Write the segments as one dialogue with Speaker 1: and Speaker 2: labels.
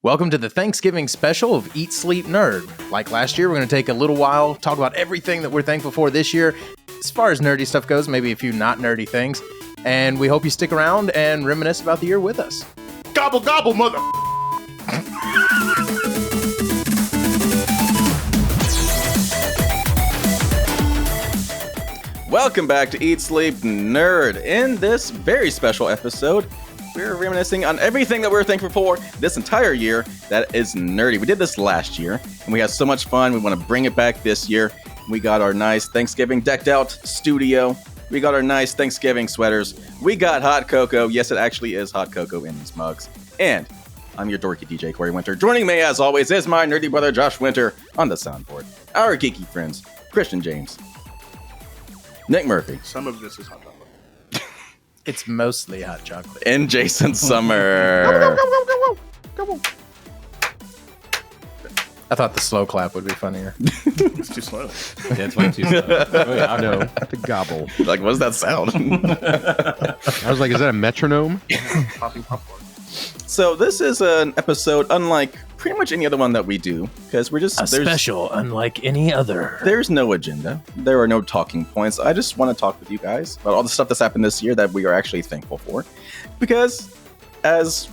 Speaker 1: Welcome to the Thanksgiving special of Eat, Sleep, Nerd. Like last year, we're going to take a little while, talk about everything that we're thankful for this year. As far as nerdy stuff goes, maybe a few not nerdy things. And we hope you stick around and reminisce about the year with us.
Speaker 2: Gobble, gobble, mother...
Speaker 3: Welcome back to Eat, Sleep, Nerd. In this very special episode, we're reminiscing on everything that we're thankful for this entire year that is nerdy. We did this last year, and we had so much fun. We want to bring it back this year. We got our nice Thanksgiving decked out studio. We got our nice Thanksgiving sweaters. We got hot cocoa. Yes, it actually is hot cocoa in these mugs. And I'm your dorky DJ, Corey Winter. Joining me, as always, is my nerdy brother, Josh Winter, on the soundboard. Our geeky friends, Christian James, Nick Murphy.
Speaker 2: Some of this is hot chocolate.
Speaker 1: It's mostly hot chocolate.
Speaker 3: And Jason Summer.
Speaker 1: I thought the slow clap would be funnier.
Speaker 2: It's too slow.
Speaker 4: Yeah, it's way too slow. Wait, I know.
Speaker 5: The gobble.
Speaker 3: Like, what does that sound?
Speaker 5: I was like, is that a metronome?
Speaker 2: Popping popcorn.
Speaker 3: So this is an episode unlike pretty much any other one that we do, because we're just
Speaker 1: Special, unlike any other.
Speaker 3: There's no agenda. There are no talking points. I just want to talk with you guys about all the stuff that's happened this year that we are actually thankful for. Because as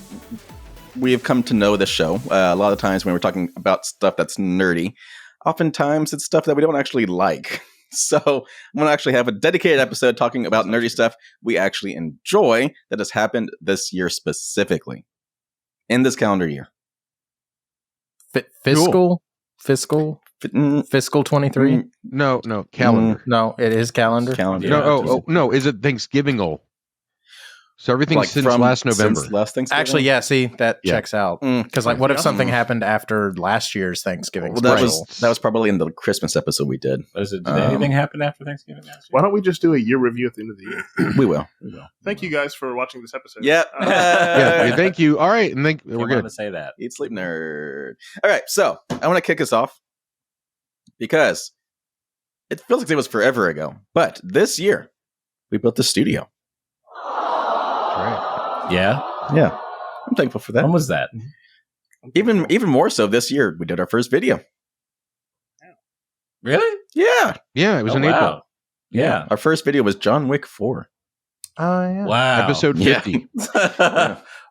Speaker 3: we have come to know the show, a lot of times when we're talking about stuff that's nerdy, oftentimes it's stuff that we don't actually like. So I'm going to actually have a dedicated episode talking about nerdy stuff we actually enjoy that has happened this year specifically. In this calendar year.
Speaker 1: Fiscal 23?
Speaker 5: No, calendar.
Speaker 1: No, it is calendar.
Speaker 3: Calendar.
Speaker 5: No, is it Thanksgiving-o? So everything
Speaker 3: Like
Speaker 5: since last November.
Speaker 3: Since last Thanksgiving?
Speaker 1: Actually, yeah, see, that
Speaker 5: Yeah.
Speaker 1: checks out. Because, what if something happened after last year's Thanksgiving
Speaker 3: Well, that
Speaker 1: special?
Speaker 3: was probably in the Christmas episode we did.
Speaker 4: Did anything happen after Thanksgiving last year?
Speaker 2: Why don't we just do a year review at the end of the year?
Speaker 3: We will.
Speaker 2: Thank you guys for watching this episode.
Speaker 3: Yep.
Speaker 5: Yeah, thank you. All right, and we're good.
Speaker 4: to say that.
Speaker 3: Eat, Sleep, Nerd. All right, so I want to kick us off because it feels like it was forever ago. But this year, we built the studio.
Speaker 5: Right.
Speaker 4: Yeah?
Speaker 3: Yeah. I'm thankful for that.
Speaker 4: When was that?
Speaker 3: Even more so this year, we did our first video.
Speaker 4: Really?
Speaker 3: Yeah.
Speaker 5: Yeah, it was in April.
Speaker 4: Yeah.
Speaker 3: Our first video was John Wick 4.
Speaker 1: Oh, yeah.
Speaker 4: Wow.
Speaker 5: Episode 50.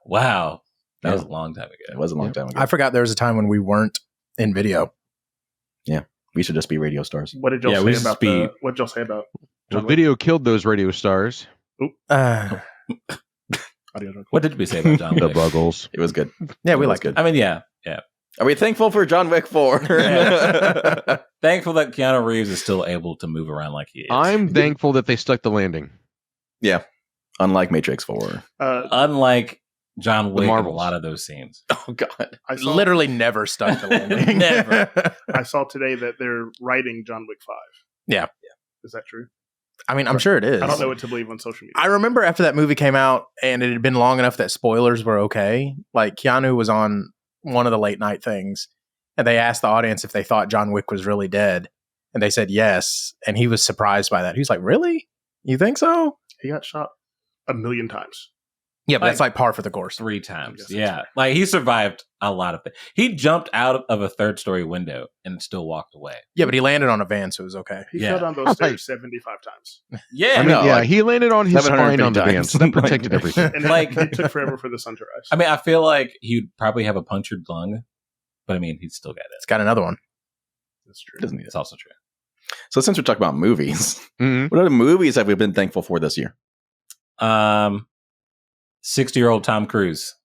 Speaker 4: Wow. That
Speaker 3: Yeah.
Speaker 4: was a long time ago.
Speaker 3: It was a long time ago.
Speaker 1: I forgot there was a time when we weren't in video.
Speaker 3: We should just be radio stars.
Speaker 2: What did y'all
Speaker 4: we
Speaker 2: say
Speaker 4: just
Speaker 2: about
Speaker 4: be-
Speaker 2: What did y'all say about
Speaker 5: The
Speaker 2: John Wick?
Speaker 5: video killed those radio stars.
Speaker 2: Audio joke.
Speaker 4: What did we say about John
Speaker 5: The
Speaker 4: Wick?
Speaker 5: Buggles.
Speaker 3: It was good.
Speaker 1: Yeah, we
Speaker 3: It was
Speaker 1: liked
Speaker 3: good.
Speaker 4: I mean, yeah.
Speaker 3: Are we thankful for John Wick 4?
Speaker 4: Yeah. Thankful that Keanu Reeves is still able to move around like he is.
Speaker 5: I'm thankful that they stuck the landing.
Speaker 3: Unlike Matrix 4.
Speaker 4: Unlike John Wick in a
Speaker 5: Marvels.
Speaker 4: lot of those scenes.
Speaker 3: Oh, God.
Speaker 2: I saw,
Speaker 1: Literally never stuck the landing.
Speaker 4: Never.
Speaker 2: I saw today that they're writing John Wick 5.
Speaker 1: Yeah.
Speaker 2: Is that true?
Speaker 1: I mean, I'm sure it is.
Speaker 2: I don't know what to believe on social media.
Speaker 1: I remember after that movie came out and it had been long enough that spoilers were okay. Like Keanu was on one of the late night things and they asked the audience if they thought John Wick was really dead. And they said yes. And he was surprised by that. He was like, really? You think so?
Speaker 2: He got shot 1,000,000 times.
Speaker 1: Yeah, but that's like par for the course.
Speaker 4: 3 times.
Speaker 2: Yes,
Speaker 4: Yeah. Like he survived a lot of things. He jumped out of a 3rd-story window and still walked away.
Speaker 1: Yeah, but he landed on a van, so it was okay.
Speaker 2: He
Speaker 4: Yeah.
Speaker 2: fell down those stairs 75 times.
Speaker 4: Yeah.
Speaker 5: I mean,
Speaker 3: no,
Speaker 5: yeah,
Speaker 3: like
Speaker 5: he landed on his
Speaker 3: 750
Speaker 5: spine on the van,
Speaker 3: times.
Speaker 5: so that protected everything.
Speaker 2: And
Speaker 4: Like-
Speaker 2: it took forever for the sun to rise.
Speaker 4: I mean, I feel like he'd probably have a punctured lung, but I mean, he'd still got
Speaker 1: It's got another one.
Speaker 2: That's true.
Speaker 3: Doesn't need
Speaker 4: It's
Speaker 3: it.
Speaker 4: also true.
Speaker 3: So since we're talking about movies,
Speaker 5: Mhm.
Speaker 3: what other movies have we been thankful for this year?
Speaker 4: 60-year-old Tom Cruise.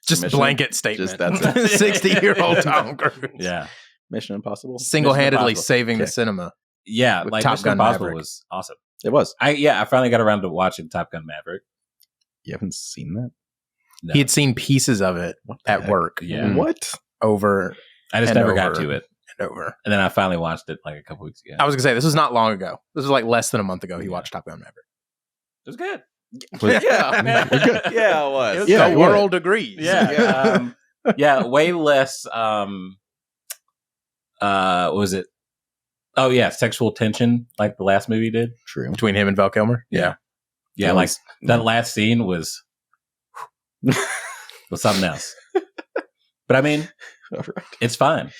Speaker 1: Just
Speaker 3: Mission?
Speaker 1: blanket statement.
Speaker 3: Just that's it.
Speaker 1: 60-year-old Tom Cruise.
Speaker 4: Yeah.
Speaker 3: Mission Impossible?
Speaker 1: Single-handedly
Speaker 4: Mission Impossible.
Speaker 1: saving the
Speaker 3: Okay.
Speaker 1: cinema.
Speaker 4: Yeah.
Speaker 1: With
Speaker 4: Like
Speaker 1: Top
Speaker 4: Mission
Speaker 1: Gun
Speaker 4: Impossible
Speaker 1: Maverick.
Speaker 4: was awesome.
Speaker 3: It was.
Speaker 4: I finally got around to watching Top Gun Maverick.
Speaker 3: You haven't seen that?
Speaker 4: No.
Speaker 1: He had seen pieces of it
Speaker 3: What the
Speaker 1: at
Speaker 3: heck?
Speaker 1: work
Speaker 4: Yeah.
Speaker 3: What?
Speaker 1: over
Speaker 4: I just
Speaker 1: and
Speaker 4: never got
Speaker 1: over.
Speaker 4: to it.
Speaker 1: and over.
Speaker 4: And then I finally watched it like a couple weeks ago.
Speaker 1: I was going to say, this was not long ago. This was like less than a month ago he
Speaker 4: Yeah.
Speaker 1: watched Top Gun Maverick.
Speaker 4: It was good.
Speaker 3: Yeah. Yeah, it was.
Speaker 4: It was
Speaker 5: Yeah,
Speaker 1: the
Speaker 5: it was.
Speaker 1: world agrees.
Speaker 4: Yeah. Yeah, way less what was it? Oh yeah, sexual tension like the last movie did.
Speaker 3: True.
Speaker 1: Between him and Val Kilmer. Yeah.
Speaker 4: Yeah,
Speaker 3: That
Speaker 4: like
Speaker 3: was-
Speaker 4: that last scene was something else. But I mean,
Speaker 3: All right.
Speaker 4: it's fine.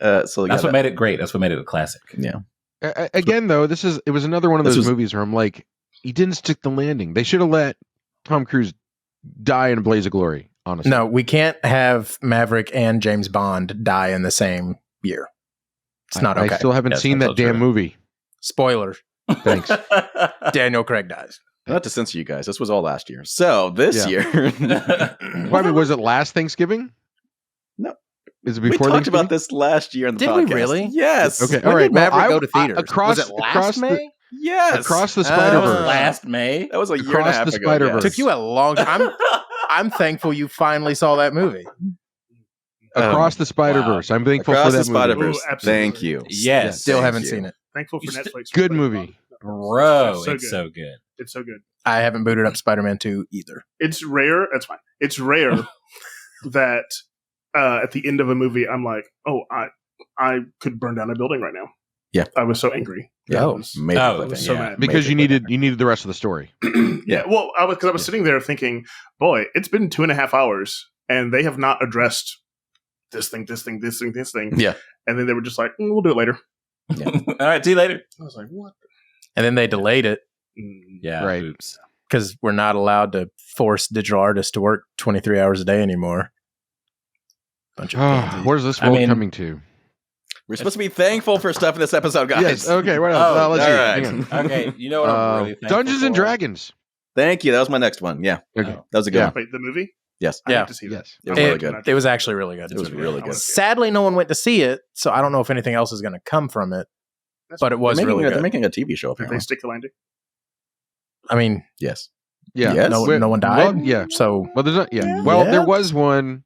Speaker 3: So
Speaker 4: That's what made it great. That's what made it a classic.
Speaker 3: Yeah.
Speaker 5: Again, though, it was another one of
Speaker 3: This
Speaker 5: those
Speaker 3: was-
Speaker 5: movies where I'm like, he didn't stick the landing. They should have let Tom Cruise die in a blaze of glory. Honestly,
Speaker 1: No, we can't have Maverick and James Bond die in the same year. It's not okay.
Speaker 5: I still haven't
Speaker 4: Yes,
Speaker 5: seen
Speaker 4: that's
Speaker 5: that damn
Speaker 4: true.
Speaker 5: movie.
Speaker 1: Spoilers.
Speaker 5: Thanks.
Speaker 1: Daniel Craig dies.
Speaker 3: Not to censor you guys. This was all last year. So this
Speaker 5: Yeah.
Speaker 3: year,
Speaker 5: Well, I mean, was it last Thanksgiving?
Speaker 3: No.
Speaker 5: Is it
Speaker 3: we
Speaker 5: before
Speaker 3: talked
Speaker 5: Thanksgiving?
Speaker 3: about this last year on the
Speaker 1: Did
Speaker 3: podcast.
Speaker 1: we really?
Speaker 3: Yes.
Speaker 5: Okay.
Speaker 1: When
Speaker 5: All right.
Speaker 1: did Maverick
Speaker 5: well,
Speaker 1: go to theaters?
Speaker 5: across
Speaker 1: was it last
Speaker 5: across
Speaker 1: May?
Speaker 5: The,
Speaker 3: Yes.
Speaker 5: across the Spider Verse.
Speaker 4: Last May.
Speaker 3: That was a year and a
Speaker 5: Across
Speaker 3: half
Speaker 5: the
Speaker 3: ago.
Speaker 5: Spider-Verse.
Speaker 1: Took you a long time. I'm thankful you finally saw that movie.
Speaker 5: Across the Spider Verse. I'm thankful
Speaker 3: Across
Speaker 5: for
Speaker 3: the
Speaker 5: that movie.
Speaker 3: Spider-Verse.
Speaker 2: Ooh, absolutely.
Speaker 3: Thank you.
Speaker 4: Yes.
Speaker 1: Still
Speaker 3: Thank
Speaker 1: haven't
Speaker 3: you.
Speaker 1: seen it.
Speaker 2: Thankful for
Speaker 4: You
Speaker 2: Netflix.
Speaker 5: Good
Speaker 2: for
Speaker 5: movie.
Speaker 2: putting it on.
Speaker 4: Bro,
Speaker 2: So
Speaker 4: it's
Speaker 2: good.
Speaker 4: so good.
Speaker 2: It's so good.
Speaker 1: I haven't booted up Spider-Man 2 either.
Speaker 2: It's rare. That's fine. It's rare that at the end of a movie, I'm like, oh, I could burn down a building right now.
Speaker 3: Yeah.
Speaker 2: I was so angry.
Speaker 3: Yeah.
Speaker 1: Oh.
Speaker 3: Major
Speaker 4: Oh,
Speaker 2: I was
Speaker 3: cliffhanger.
Speaker 2: so
Speaker 4: yeah.
Speaker 2: mad.
Speaker 5: Because
Speaker 3: Major
Speaker 5: you needed the rest of the story.
Speaker 2: Yeah. Well, because I was sitting there thinking, boy, it's been 2.5 hours and they have not addressed this thing.
Speaker 3: Yeah.
Speaker 2: And then they were just like, we'll do it later.
Speaker 4: All right, see you later.
Speaker 2: I was like, what?
Speaker 1: And then they delayed it
Speaker 4: Yeah,
Speaker 5: Right.
Speaker 4: oops.
Speaker 1: because we're not allowed to force digital artists to work 23 hours a day anymore. Bunch of pansies.
Speaker 5: What is this
Speaker 4: I
Speaker 5: world
Speaker 4: mean-
Speaker 5: coming to?
Speaker 3: We're supposed to be thankful for stuff in this episode, guys.
Speaker 5: Yes. Okay. What else?
Speaker 4: Oh,
Speaker 5: Let's
Speaker 3: all
Speaker 5: see.
Speaker 3: right.
Speaker 5: Hang on.
Speaker 4: Okay, you know what I'm really thankful
Speaker 5: Dungeons and
Speaker 4: for?
Speaker 5: Dragons.
Speaker 3: Thank you. That was my next one. Yeah.
Speaker 5: Okay.
Speaker 3: That was a good
Speaker 5: Yeah.
Speaker 3: one.
Speaker 2: Wait, the movie?
Speaker 3: Yes.
Speaker 2: I
Speaker 1: Yeah.
Speaker 2: have to see that.
Speaker 5: Yes.
Speaker 3: It was
Speaker 2: I
Speaker 3: really
Speaker 2: want to-
Speaker 3: good.
Speaker 1: It was actually really good.
Speaker 3: It was really good.
Speaker 1: Sadly, no one went to see it, so I don't know if anything else is going to come from it.
Speaker 2: That's
Speaker 1: But it was
Speaker 3: they're making,
Speaker 1: really
Speaker 3: they're
Speaker 1: good.
Speaker 3: making a TV show,
Speaker 2: Did
Speaker 3: apparently.
Speaker 2: they stick the landing?
Speaker 1: I mean,
Speaker 3: Yes.
Speaker 5: Yeah.
Speaker 3: Yes.
Speaker 1: no one died.
Speaker 5: Well, yeah.
Speaker 1: So
Speaker 5: Well, there's not. Yeah. Well,
Speaker 1: Yeah.
Speaker 5: there was one,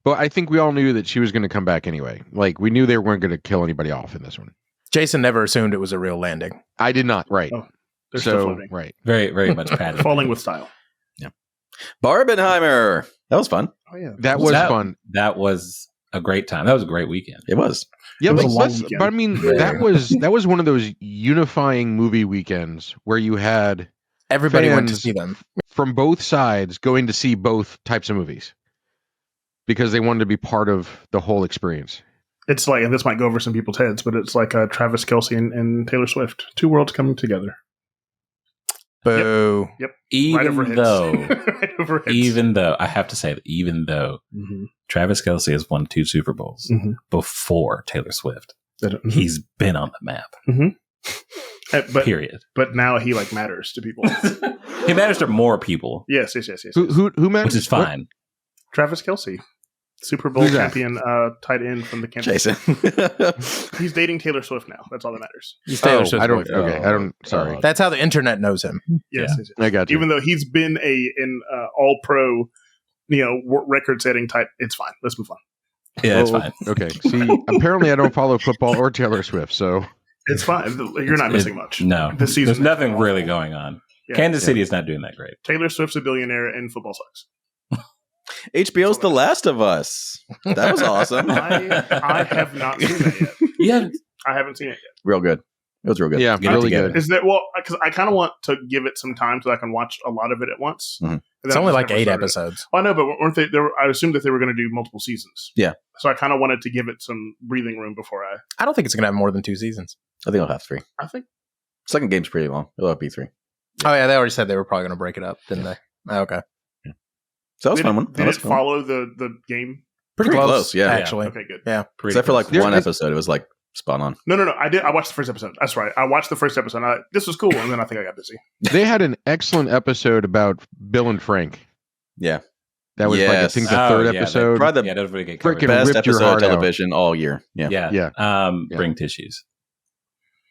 Speaker 5: but I think we all knew that she was going to come back anyway. Like we knew they weren't going to kill anybody off in this one.
Speaker 1: Jason never assumed it was a real landing.
Speaker 5: I did not. Right.
Speaker 2: Oh, They're still
Speaker 5: So
Speaker 2: floating.
Speaker 5: right.
Speaker 4: Very, very much padded.
Speaker 2: Falling with style.
Speaker 3: Barbenheimer. That was fun.
Speaker 2: Oh, yeah.
Speaker 5: That was
Speaker 4: That-
Speaker 5: fun.
Speaker 4: That was a great time. That was a great weekend.
Speaker 3: It was.
Speaker 5: Yeah,
Speaker 2: It was
Speaker 5: but,
Speaker 2: a long
Speaker 5: let's-
Speaker 2: weekend.
Speaker 5: but I mean, that was one of those unifying movie weekends where you had
Speaker 1: Everybody went to
Speaker 5: Fans-
Speaker 1: see them.
Speaker 5: from both sides going to see both types of movies because they wanted to be part of the whole experience.
Speaker 2: It's like, and this might go over some people's heads, but it's like Travis Kelce and Taylor Swift. Two worlds coming together.
Speaker 1: Boo.
Speaker 2: Right
Speaker 4: Even
Speaker 2: over heads.
Speaker 4: though,
Speaker 2: Right over heads.
Speaker 4: even though, I have to say that even though
Speaker 2: Mhm.
Speaker 4: Travis Kelce has won 2 Super Bowls
Speaker 2: Mhm.
Speaker 4: before Taylor Swift,
Speaker 2: Mhm.
Speaker 4: he's been on the map.
Speaker 2: But
Speaker 4: Period.
Speaker 2: but now he like matters to people.
Speaker 4: He matters to more people,
Speaker 2: yes.
Speaker 5: Who met?
Speaker 4: which is fine.
Speaker 2: Travis Kelce, Super Bowl
Speaker 5: Who's that?
Speaker 2: champion, tight end from the Kansas.
Speaker 3: Jason.
Speaker 2: He's dating Taylor Swift now. That's all that matters.
Speaker 1: He's Taylor
Speaker 5: Oh,
Speaker 1: Swift's
Speaker 5: I don't.
Speaker 1: boyfriend.
Speaker 5: Okay, I don't. Sorry,
Speaker 1: That's how the internet knows him.
Speaker 2: Yes, yes, yes.
Speaker 5: I got you.
Speaker 2: Even though he's been an all pro, record setting type. It's fine. Let's move on.
Speaker 4: Yeah, it's
Speaker 5: Oh,
Speaker 4: fine.
Speaker 5: Okay. See, apparently I don't follow football or Taylor Swift, so
Speaker 2: It's fine. You're not missing much.
Speaker 4: No,
Speaker 2: This season
Speaker 4: there's
Speaker 2: is
Speaker 4: nothing
Speaker 2: awful.
Speaker 4: really going on.
Speaker 2: Yeah.
Speaker 4: Kansas City is not doing that great.
Speaker 2: Taylor Swift's a billionaire and football sucks.
Speaker 3: HBO's The Last of Us. That was awesome.
Speaker 2: I have not seen that yet.
Speaker 4: Yeah,
Speaker 2: I haven't seen it yet.
Speaker 3: Real good. It was real good.
Speaker 5: yeah,
Speaker 4: Get it
Speaker 5: really
Speaker 4: together.
Speaker 5: good.
Speaker 2: Is that because I kind of want to give it some time so I can watch a lot of it at once.
Speaker 3: Mhm.
Speaker 2: And then
Speaker 1: It's
Speaker 2: I
Speaker 1: only
Speaker 2: just
Speaker 1: like
Speaker 2: never
Speaker 1: 8
Speaker 2: started.
Speaker 1: episodes.
Speaker 2: Well, I know, but weren't they? I assumed that they were going to do multiple seasons.
Speaker 3: Yeah.
Speaker 2: So I kind of wanted to give it some breathing room before
Speaker 1: I don't think it's going to have more than 2 seasons.
Speaker 3: I think I'll have 3.
Speaker 2: I think.
Speaker 3: Second game's pretty long. It'll be 3.
Speaker 1: Oh, yeah. They already said they were probably going to break it up, didn't they? Oh, okay.
Speaker 3: So that was a
Speaker 2: Did
Speaker 3: fun one.
Speaker 2: Did
Speaker 3: That was
Speaker 2: it
Speaker 3: fun.
Speaker 2: follow the game?
Speaker 3: Pretty close, yeah.
Speaker 1: Actually.
Speaker 2: Okay, good.
Speaker 4: pretty
Speaker 3: Except for like
Speaker 4: close.
Speaker 5: There's-
Speaker 3: one episode. It was like spot on.
Speaker 2: No. I did. I watched the first episode. That's right. I watched the first episode. This was cool, and then I think I got busy.
Speaker 5: They had an excellent episode about Bill and Frank.
Speaker 3: Yeah.
Speaker 5: That was like I
Speaker 3: Yes.
Speaker 5: think the
Speaker 4: Oh,
Speaker 5: third
Speaker 4: yeah, they-
Speaker 5: episode.
Speaker 3: Probably the
Speaker 4: Yeah, that was really good.
Speaker 5: Frickin'
Speaker 4: coverage.
Speaker 3: best
Speaker 5: ripped your
Speaker 3: episode of
Speaker 5: heart out.
Speaker 3: television all year. Yeah.
Speaker 4: Yeah,
Speaker 5: Yeah. Yeah.
Speaker 4: Bring tissues.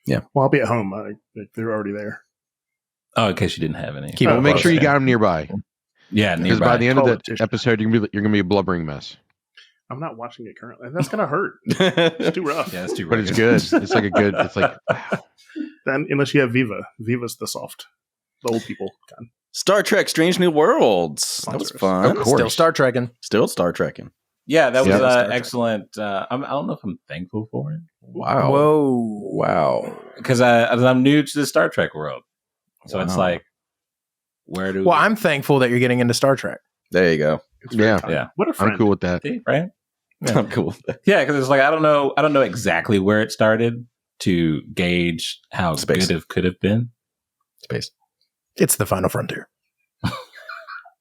Speaker 2: Well, I'll be at home. They're already there.
Speaker 4: Oh, in case you didn't have any.
Speaker 1: Keep
Speaker 5: Well,
Speaker 1: it
Speaker 5: make
Speaker 1: close,
Speaker 5: sure you
Speaker 1: yeah.
Speaker 5: got them nearby
Speaker 4: Yeah,
Speaker 5: because
Speaker 4: nearby.
Speaker 5: by the end of that
Speaker 2: Politician.
Speaker 5: episode, you're gonna be a blubbering mess.
Speaker 2: I'm not watching it currently. That's gonna hurt. It's too rough.
Speaker 4: Yeah, it's too.
Speaker 5: But it's
Speaker 4: regular.
Speaker 5: good. It's like a good. It's like
Speaker 2: Then unless you have Viva, Viva's the soft, the old people kind.
Speaker 3: Star Trek Strange New Worlds. That was
Speaker 2: Sponsors.
Speaker 3: fun.
Speaker 5: Of course.
Speaker 1: Still Star Trekking.
Speaker 3: Still Star Trekking.
Speaker 4: Yeah, that was
Speaker 5: Yeah.
Speaker 1: Star Trek.
Speaker 4: excellent. I don't know if I'm thankful for it
Speaker 3: Wow.
Speaker 1: Whoa.
Speaker 3: Wow.
Speaker 4: because I'm new to the Star Trek world, so it's
Speaker 3: Wow.
Speaker 4: like, where do?
Speaker 1: Well, I'm thankful that you're getting into Star Trek.
Speaker 3: There you go.
Speaker 2: It's very
Speaker 5: Yeah.
Speaker 2: kind.
Speaker 4: Yeah.
Speaker 2: What a friend.
Speaker 5: I'm cool with that.
Speaker 4: See, right?
Speaker 3: I'm cool with that.
Speaker 4: Yeah, because it's like I don't know exactly where it started to gauge how
Speaker 3: Space.
Speaker 4: good it could have been.
Speaker 3: Space.
Speaker 1: It's the final frontier.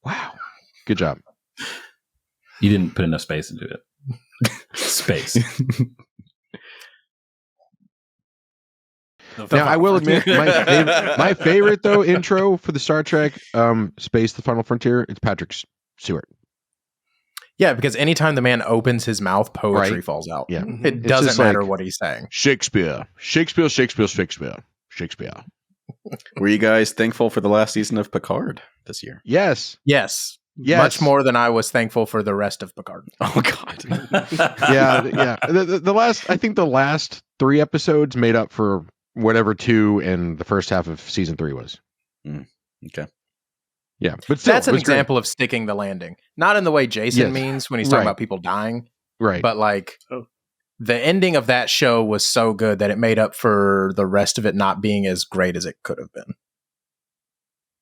Speaker 5: Wow. Good job.
Speaker 4: You didn't put enough space into it. Space.
Speaker 5: Now, I will admit, my favorite, though, intro for the Star Trek Space, the Final Frontier, it's Patrick Stewart.
Speaker 1: Yeah, because anytime the man opens his mouth, poetry
Speaker 5: Right.
Speaker 1: falls out.
Speaker 5: Yeah.
Speaker 1: It
Speaker 5: It's
Speaker 1: doesn't
Speaker 5: just
Speaker 1: matter
Speaker 5: like-
Speaker 1: what he's saying.
Speaker 5: Shakespeare.
Speaker 3: Were you guys thankful for the last season of Picard this year?
Speaker 5: Yes.
Speaker 1: Yes.
Speaker 5: Yes.
Speaker 1: Much more than I was thankful for the rest of Picard.
Speaker 3: Oh God.
Speaker 5: Yeah. The last 3 episodes made up for whatever 2 and the first half of season 3 was.
Speaker 3: Okay.
Speaker 5: Yeah. But still,
Speaker 1: That's
Speaker 5: it
Speaker 1: an
Speaker 5: was great.
Speaker 1: example of sticking the landing. Not in the way Jason
Speaker 5: Yes.
Speaker 1: means when he's talking
Speaker 5: Right.
Speaker 1: about people dying,
Speaker 5: Right.
Speaker 1: but like
Speaker 2: Oh.
Speaker 1: the ending of that show was so good that it made up for the rest of it not being as great as it could have been.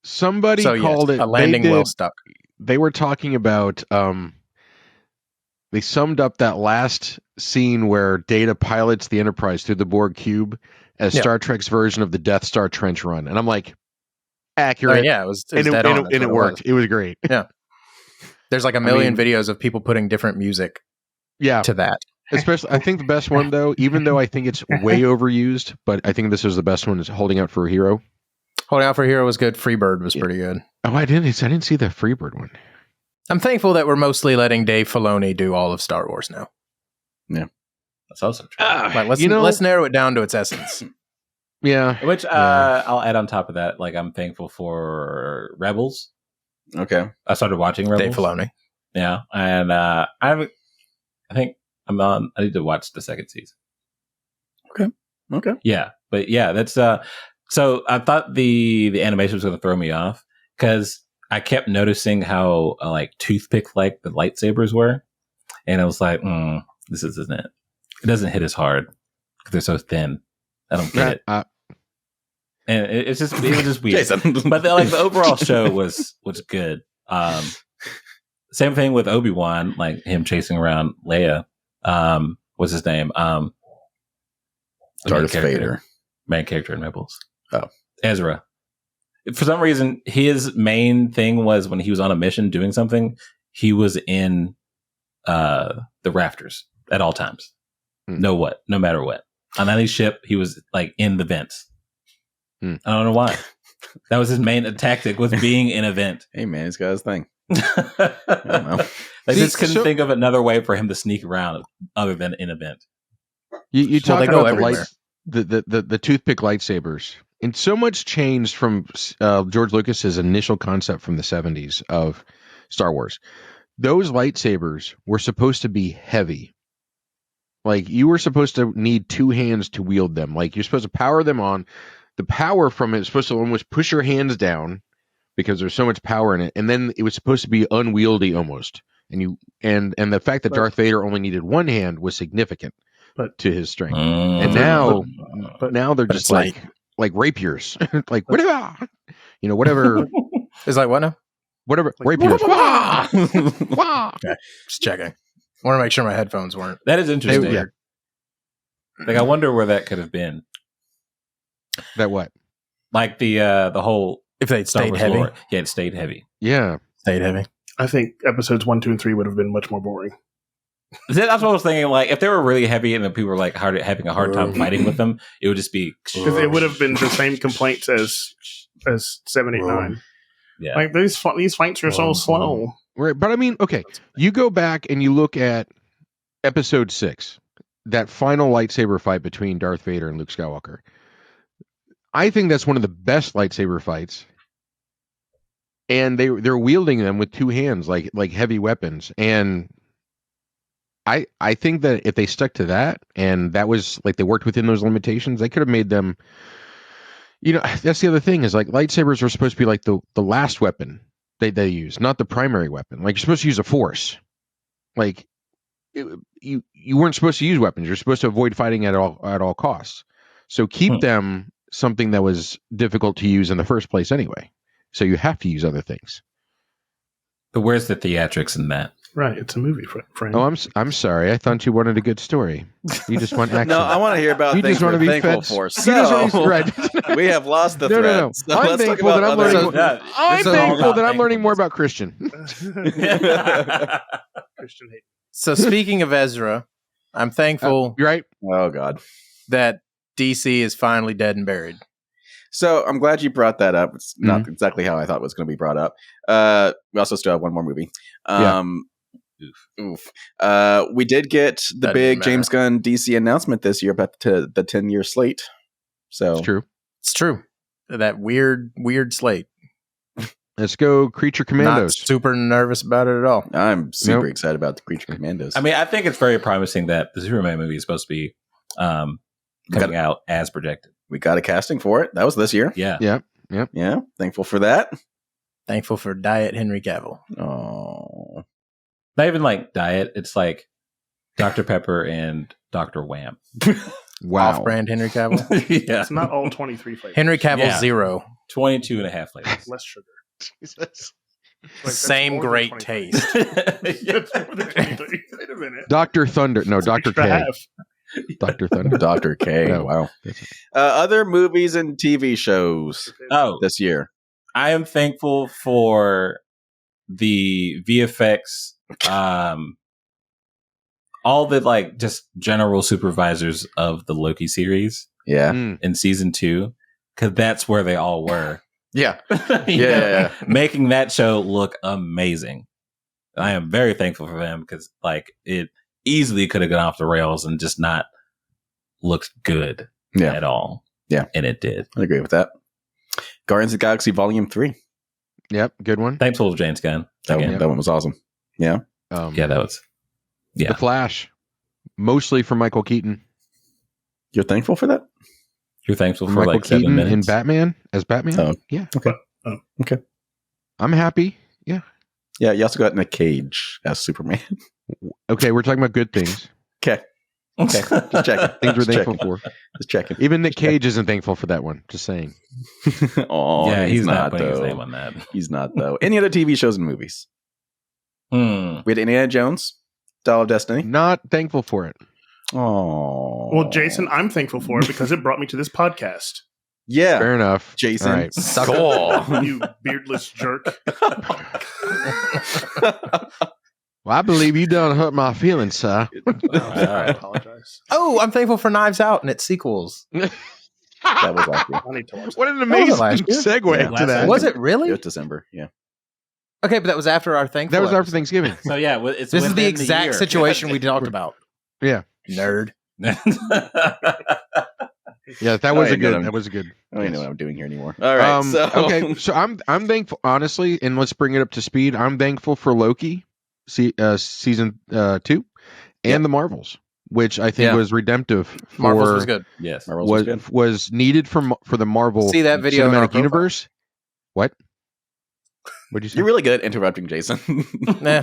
Speaker 5: Somebody
Speaker 1: So yes,
Speaker 5: called it
Speaker 1: a landing
Speaker 5: they
Speaker 1: well
Speaker 5: did-
Speaker 1: stuck.
Speaker 5: They were talking about they summed up that last scene where Data pilots the Enterprise through the Borg cube as
Speaker 1: Yeah.
Speaker 5: Star Trek's version of the Death Star trench run. And I'm like,
Speaker 1: I
Speaker 5: accurate.
Speaker 1: mean, yeah, it was
Speaker 5: and
Speaker 1: dead on.
Speaker 5: and
Speaker 1: That's
Speaker 5: it
Speaker 1: what
Speaker 5: worked.
Speaker 1: was.
Speaker 5: It was great.
Speaker 1: There's like a million
Speaker 5: mean-
Speaker 1: videos of people putting different music
Speaker 5: Yeah.
Speaker 1: to that.
Speaker 5: Especially, I think the best one, though, even though I think it's way overused, but I think this was the best one, is Holding Out for a Hero.
Speaker 1: Holding Out for a Hero was good. Freebird was
Speaker 5: Yeah.
Speaker 1: pretty good.
Speaker 5: Oh, I didn't see the Freebird one.
Speaker 1: I'm thankful that we're mostly letting Dave Filoni do all of Star Wars now.
Speaker 4: That's also true.
Speaker 1: Like, let's
Speaker 5: You know-
Speaker 1: let's narrow it down to its essence.
Speaker 5: Yeah.
Speaker 4: Which
Speaker 5: Yeah.
Speaker 4: I'll add on top of that. Like I'm thankful for Rebels.
Speaker 3: Okay.
Speaker 4: I started watching Rebels.
Speaker 1: Dave Filoni.
Speaker 4: Yeah, and I think I'm on. I need to watch the second season.
Speaker 3: Okay.
Speaker 4: Yeah, but yeah, that's so I thought the animation was going to throw me off because I kept noticing how like toothpick like the lightsabers were, and I was like, this isn't it. It doesn't hit as hard because they're so thin. I don't get it, and it was just weird.
Speaker 3: Jason.
Speaker 4: But the overall show was good. Same thing with Obi-Wan, like him chasing around Leia. What's his name? The main
Speaker 3: Darth
Speaker 4: character.
Speaker 3: Vader.
Speaker 4: Main character in Rebels.
Speaker 3: Oh.
Speaker 4: Ezra. For some reason, his main thing was when he was on a mission doing something, he was in the rafters at all times. No matter what. On any ship, he was like in the vents. I don't know why. That was his main tactic, was being in a vent.
Speaker 3: Hey man, he's got his thing.
Speaker 4: I just couldn't think of another way for him to sneak around other than in a vent.
Speaker 5: You talk
Speaker 1: they go
Speaker 5: about
Speaker 1: everywhere.
Speaker 5: the toothpick lightsabers, and so much changed from George Lucas's initial concept from the 70s of Star Wars. Those lightsabers were supposed to be heavy. Like, you were supposed to need 2 hands to wield them. Like, you're supposed to power them on. The power from it is supposed to almost push your hands down because there's so much power in it, and then it was supposed to be unwieldy almost. And the fact that Darth Vader only needed 1 hand was significant to his strength. And now they're
Speaker 1: but
Speaker 5: just
Speaker 1: it's
Speaker 5: like rapiers, like whatever, whatever,
Speaker 1: It's like, what now?
Speaker 5: whatever rapiers. Wah! Wah!
Speaker 1: Just checking. I want to make sure my headphones weren't.
Speaker 4: That is interesting.
Speaker 5: Yeah.
Speaker 4: Like, I wonder where that could have been.
Speaker 5: That what?
Speaker 4: Like the whole
Speaker 1: If they'd
Speaker 4: Star
Speaker 1: stayed
Speaker 4: Wars
Speaker 1: heavy.
Speaker 4: lore. Yeah, it stayed heavy.
Speaker 5: Yeah.
Speaker 1: Stayed heavy.
Speaker 2: I think episodes 1, 2, and 3 would have been much more boring.
Speaker 4: That's what I was thinking. Like, if they were really heavy and then people were like having a hard time fighting with them, it would just be.
Speaker 2: Because it would have been the same complaints as 7, 8, 9.
Speaker 4: Yeah.
Speaker 2: Like these fights are so slow.
Speaker 5: Right. But I mean, okay, you go back and you look at episode 6, that final lightsaber fight between Darth Vader and Luke Skywalker. I think that's one of the best lightsaber fights. And they're wielding them with 2 hands, like heavy weapons. And I think that if they stuck to that, and that was like they worked within those limitations, they could have made them. That's the other thing, is like lightsabers are supposed to be like the last weapon they use, not the primary weapon. Like, you're supposed to use a force. Like, you weren't supposed to use weapons. You're supposed to avoid fighting at all costs. So keep them something that was difficult to use in the first place anyway. So you have to use other things.
Speaker 4: But where's the theatrics in that?
Speaker 2: Right, it's a movie frame.
Speaker 5: Oh, I'm sorry. I thought you wanted a good story. You just want action.
Speaker 3: No, I want to hear about
Speaker 5: You
Speaker 3: things
Speaker 5: just want
Speaker 3: we're
Speaker 5: to be
Speaker 3: thankful
Speaker 5: fed.
Speaker 3: for.
Speaker 5: You just want to
Speaker 3: So,
Speaker 5: be right.
Speaker 3: we have lost the
Speaker 5: No,
Speaker 3: thread.
Speaker 5: no, no.
Speaker 3: So
Speaker 5: I'm
Speaker 3: let's talk
Speaker 5: thankful that
Speaker 3: about
Speaker 5: I'm
Speaker 3: other-
Speaker 5: learning.
Speaker 4: So,
Speaker 5: I'm
Speaker 4: this is all
Speaker 5: thankful
Speaker 4: about
Speaker 5: that I'm learning more
Speaker 4: thankfulness.
Speaker 5: about Christian.
Speaker 2: Christian hate.
Speaker 1: So speaking of Ezra, I'm thankful
Speaker 5: You're right.
Speaker 3: Oh, God.
Speaker 1: that DC is finally dead and buried.
Speaker 3: So I'm glad you brought that up. It's not exactly how I thought it was going to be brought up. We also still have one more movie. Oof. We did get the
Speaker 1: Doesn't
Speaker 3: big
Speaker 1: matter.
Speaker 3: James Gunn DC announcement this year about the 10-year slate. So
Speaker 5: It's true.
Speaker 1: It's true. That weird slate.
Speaker 5: Let's go, Creature
Speaker 1: Not
Speaker 5: Commandos.
Speaker 1: super nervous about it at all.
Speaker 3: I'm super
Speaker 5: Nope.
Speaker 3: excited about the Creature Commandos.
Speaker 4: I mean, I think it's very promising that the Superman movie is supposed to be coming out as projected.
Speaker 3: we got a casting for it. That was this year.
Speaker 4: Yeah.
Speaker 3: Yeah. Thankful for that.
Speaker 1: Thankful for Diet Henry Cavill.
Speaker 3: Oh.
Speaker 4: Not even like diet. It's like Dr. Pepper and Dr. Wham.
Speaker 5: Wow.
Speaker 1: Off-brand Henry Cavill.
Speaker 4: Yeah.
Speaker 2: It's not all 23 flavors.
Speaker 1: Henry Cavill
Speaker 4: Yeah.
Speaker 1: 0.
Speaker 4: 22 and a half flavors.
Speaker 2: Less sugar.
Speaker 5: Jesus.
Speaker 2: That's
Speaker 1: Same
Speaker 2: more than
Speaker 1: great
Speaker 2: 23.
Speaker 1: taste.
Speaker 2: That's more than 23. Wait a minute.
Speaker 5: Dr. Thunder. No, Dr.
Speaker 2: Extra
Speaker 5: K.
Speaker 2: half.
Speaker 5: Dr. Thunder.
Speaker 3: Dr. K.
Speaker 5: No.
Speaker 3: Wow.
Speaker 5: That's-
Speaker 3: Other movies and TV shows
Speaker 4: Oh,
Speaker 3: this year.
Speaker 4: I am thankful for the VFX, all the like just general supervisors of the Loki series
Speaker 3: Yeah.
Speaker 5: Mm.
Speaker 4: in season 2, because that's where they all were.
Speaker 3: Yeah.
Speaker 4: You know,
Speaker 3: Yeah.
Speaker 4: making that show look amazing. I am very thankful for them because like it easily could have gone off the rails and just not looked good
Speaker 3: Yeah.
Speaker 4: at all.
Speaker 3: Yeah.
Speaker 4: And it did.
Speaker 3: I agree with that. Guardians of the Galaxy Volume 3.
Speaker 5: Yep. Good one.
Speaker 4: Thankful to James Gunn.
Speaker 3: That
Speaker 4: Again.
Speaker 3: one was awesome. Yeah.
Speaker 4: Yeah, that was. Yeah.
Speaker 5: The Flash. Mostly for Michael Keaton.
Speaker 3: You're thankful for that?
Speaker 4: You're thankful for
Speaker 5: Michael
Speaker 4: like 7
Speaker 5: Keaton
Speaker 4: minutes.
Speaker 5: in Batman as Batman.
Speaker 3: Oh.
Speaker 5: Yeah.
Speaker 3: Okay. Oh, okay.
Speaker 5: I'm happy. Yeah.
Speaker 3: Yeah, you also got Nick Cage as Superman.
Speaker 5: Okay, we're talking about good things.
Speaker 3: Okay. Okay. Just checking.
Speaker 5: Things we're
Speaker 3: Just
Speaker 5: thankful
Speaker 3: checking.
Speaker 5: for.
Speaker 3: Just checking.
Speaker 5: Even Nick Cage isn't thankful for that one. Just saying.
Speaker 3: Oh,
Speaker 4: yeah, he's not putting
Speaker 3: though.
Speaker 4: his name on that.
Speaker 3: He's not though. Any other TV shows and movies?
Speaker 4: Hmm.
Speaker 3: We had Indiana Jones, Dial of Destiny.
Speaker 5: Not thankful for it.
Speaker 3: Oh.
Speaker 2: Well, Jason, I'm thankful for it because it brought me to this podcast.
Speaker 3: Yeah.
Speaker 5: Fair enough.
Speaker 3: Jason.
Speaker 5: All right.
Speaker 3: Skull.
Speaker 2: You beardless jerk.
Speaker 5: Well, I believe you done hurt my feelings, sir.
Speaker 2: I apologize.
Speaker 1: Oh, I'm thankful for Knives Out and its sequels.
Speaker 3: That was last year.
Speaker 2: I need to watch that.
Speaker 5: What an
Speaker 1: was
Speaker 5: amazing
Speaker 1: last year.
Speaker 5: segue
Speaker 3: Yeah.
Speaker 5: to that.
Speaker 1: Was it really?
Speaker 3: It was December. Yeah.
Speaker 1: Okay, but that was after our thankful.
Speaker 5: That was after
Speaker 1: episode.
Speaker 5: Thanksgiving.
Speaker 4: So yeah, it's
Speaker 1: This is the
Speaker 4: within
Speaker 1: exact
Speaker 4: year.
Speaker 1: situation we talked about.
Speaker 5: Yeah.
Speaker 1: Nerd.
Speaker 5: Yeah, that
Speaker 3: Oh,
Speaker 5: was
Speaker 3: yeah,
Speaker 5: a good.
Speaker 3: no,
Speaker 5: That was a good.
Speaker 3: I don't even know what I'm doing here anymore. All right.
Speaker 5: Okay, so I'm thankful, honestly, and let's bring it up to speed. I'm thankful for Loki, season 2, and the Marvels, which I think
Speaker 1: Yeah.
Speaker 5: was redemptive. For,
Speaker 1: Marvels was good.
Speaker 4: Yes.
Speaker 3: Marvel's was good.
Speaker 5: was needed for the Marvel
Speaker 1: See that video in our
Speaker 5: cinematic
Speaker 1: profile?
Speaker 5: universe. What? What'd you say?
Speaker 3: You're really good at interrupting, Jason.
Speaker 1: Nah.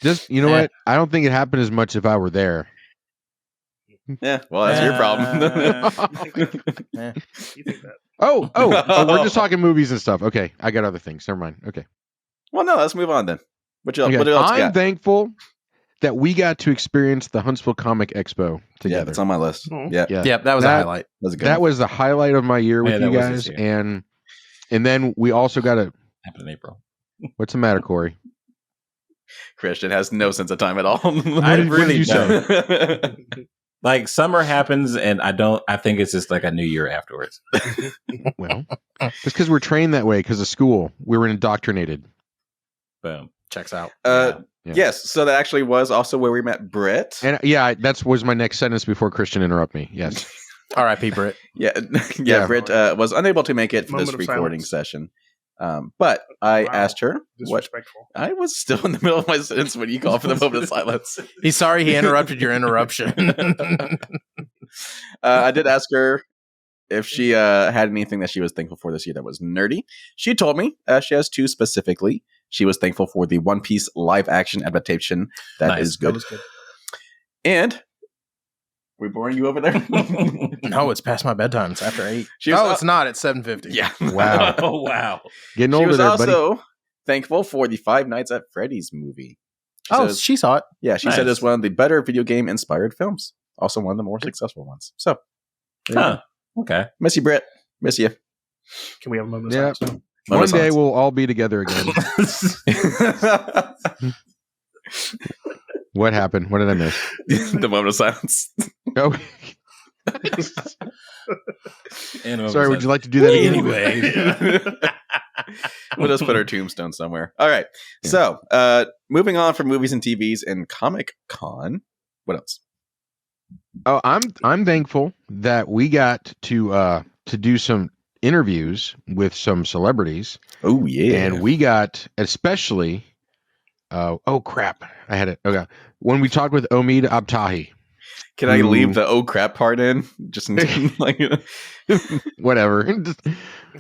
Speaker 5: Just you know
Speaker 1: Eh.
Speaker 5: what? I don't think it happened as much if I were there.
Speaker 3: Yeah, well, that's your problem.
Speaker 2: You think that?
Speaker 5: Oh, we're just talking movies and stuff. Okay, I got other things. Never mind. Okay.
Speaker 3: Well, no, let's move on then. What else
Speaker 5: Okay,
Speaker 3: you
Speaker 5: I'm
Speaker 3: got?
Speaker 5: thankful that we got to experience the Huntsville Comic Expo
Speaker 3: Yeah,
Speaker 5: together.
Speaker 3: that's on my list.
Speaker 2: Oh.
Speaker 3: Yeah,
Speaker 5: Yeah.
Speaker 1: Yep, that was a
Speaker 5: That-
Speaker 1: highlight.
Speaker 3: that's a good.
Speaker 5: That was the highlight of my year with
Speaker 4: Yeah,
Speaker 5: you
Speaker 4: that was
Speaker 5: guys,
Speaker 4: this year.
Speaker 5: and then we also got a.
Speaker 4: Happened in April.
Speaker 5: What's the matter, Corey?
Speaker 3: Christian has no sense of time at all.
Speaker 4: I
Speaker 5: did- what
Speaker 4: really
Speaker 5: did you
Speaker 4: don't. Like summer happens, and I think it's just like a new year afterwards.
Speaker 5: Well, it's because we're trained that way because of school. We were indoctrinated.
Speaker 4: Boom.
Speaker 1: Checks out.
Speaker 5: Yeah.
Speaker 3: Yes, so that actually was also where we met Britt.
Speaker 5: And that was my next sentence before Christian interrupt me. Yes.
Speaker 1: R.I.P. Britt.
Speaker 3: Yeah,
Speaker 5: Yeah.
Speaker 3: Britt was unable to make it for this
Speaker 2: Moment of
Speaker 3: recording
Speaker 2: silence.
Speaker 3: session. But I
Speaker 2: Wow.
Speaker 3: asked her what.
Speaker 2: Disrespectful.
Speaker 3: I was still in the middle of my sentence when you called for the moment of silence.
Speaker 1: He's sorry he interrupted your interruption.
Speaker 3: I did ask her if she had anything that she was thankful for this year that was nerdy. She told me she has 2 specifically. She was thankful for the One Piece live action adaptation. That is
Speaker 4: Nice.
Speaker 3: good.
Speaker 2: That was good.
Speaker 3: And we boring you over there?
Speaker 1: No, it's past my bedtime. It's after 8.
Speaker 3: She was
Speaker 1: Oh, it's not. It's 7:50.
Speaker 3: Yeah.
Speaker 5: Wow.
Speaker 4: Oh wow.
Speaker 5: Getting
Speaker 3: She
Speaker 5: older
Speaker 3: was
Speaker 5: there, buddy.
Speaker 3: also thankful for the Five Nights at Freddy's movie.
Speaker 1: She saw it.
Speaker 3: Yeah, she said it's one of the better video game inspired films. Also one of the more successful ones. So,
Speaker 4: Okay.
Speaker 3: Miss you, Britt. Miss you.
Speaker 2: Can we have a moment of silence?
Speaker 5: One day we'll all be together again. What happened? What did I miss?
Speaker 3: The moment of silence.
Speaker 5: Oh, sorry. Would you like to do that again?
Speaker 4: Anyway.
Speaker 3: We'll just put our tombstone somewhere. All right. Yeah. So, moving on from movies and TVs and Comic Con. What else?
Speaker 5: Oh, I'm thankful that we got to do some interviews with some celebrities.
Speaker 3: Oh yeah,
Speaker 5: and we got especially. Oh crap! I had it. Okay, when we talked with Omid Abtahi.
Speaker 3: Can I leave the "oh crap" part in? Just like
Speaker 5: whatever.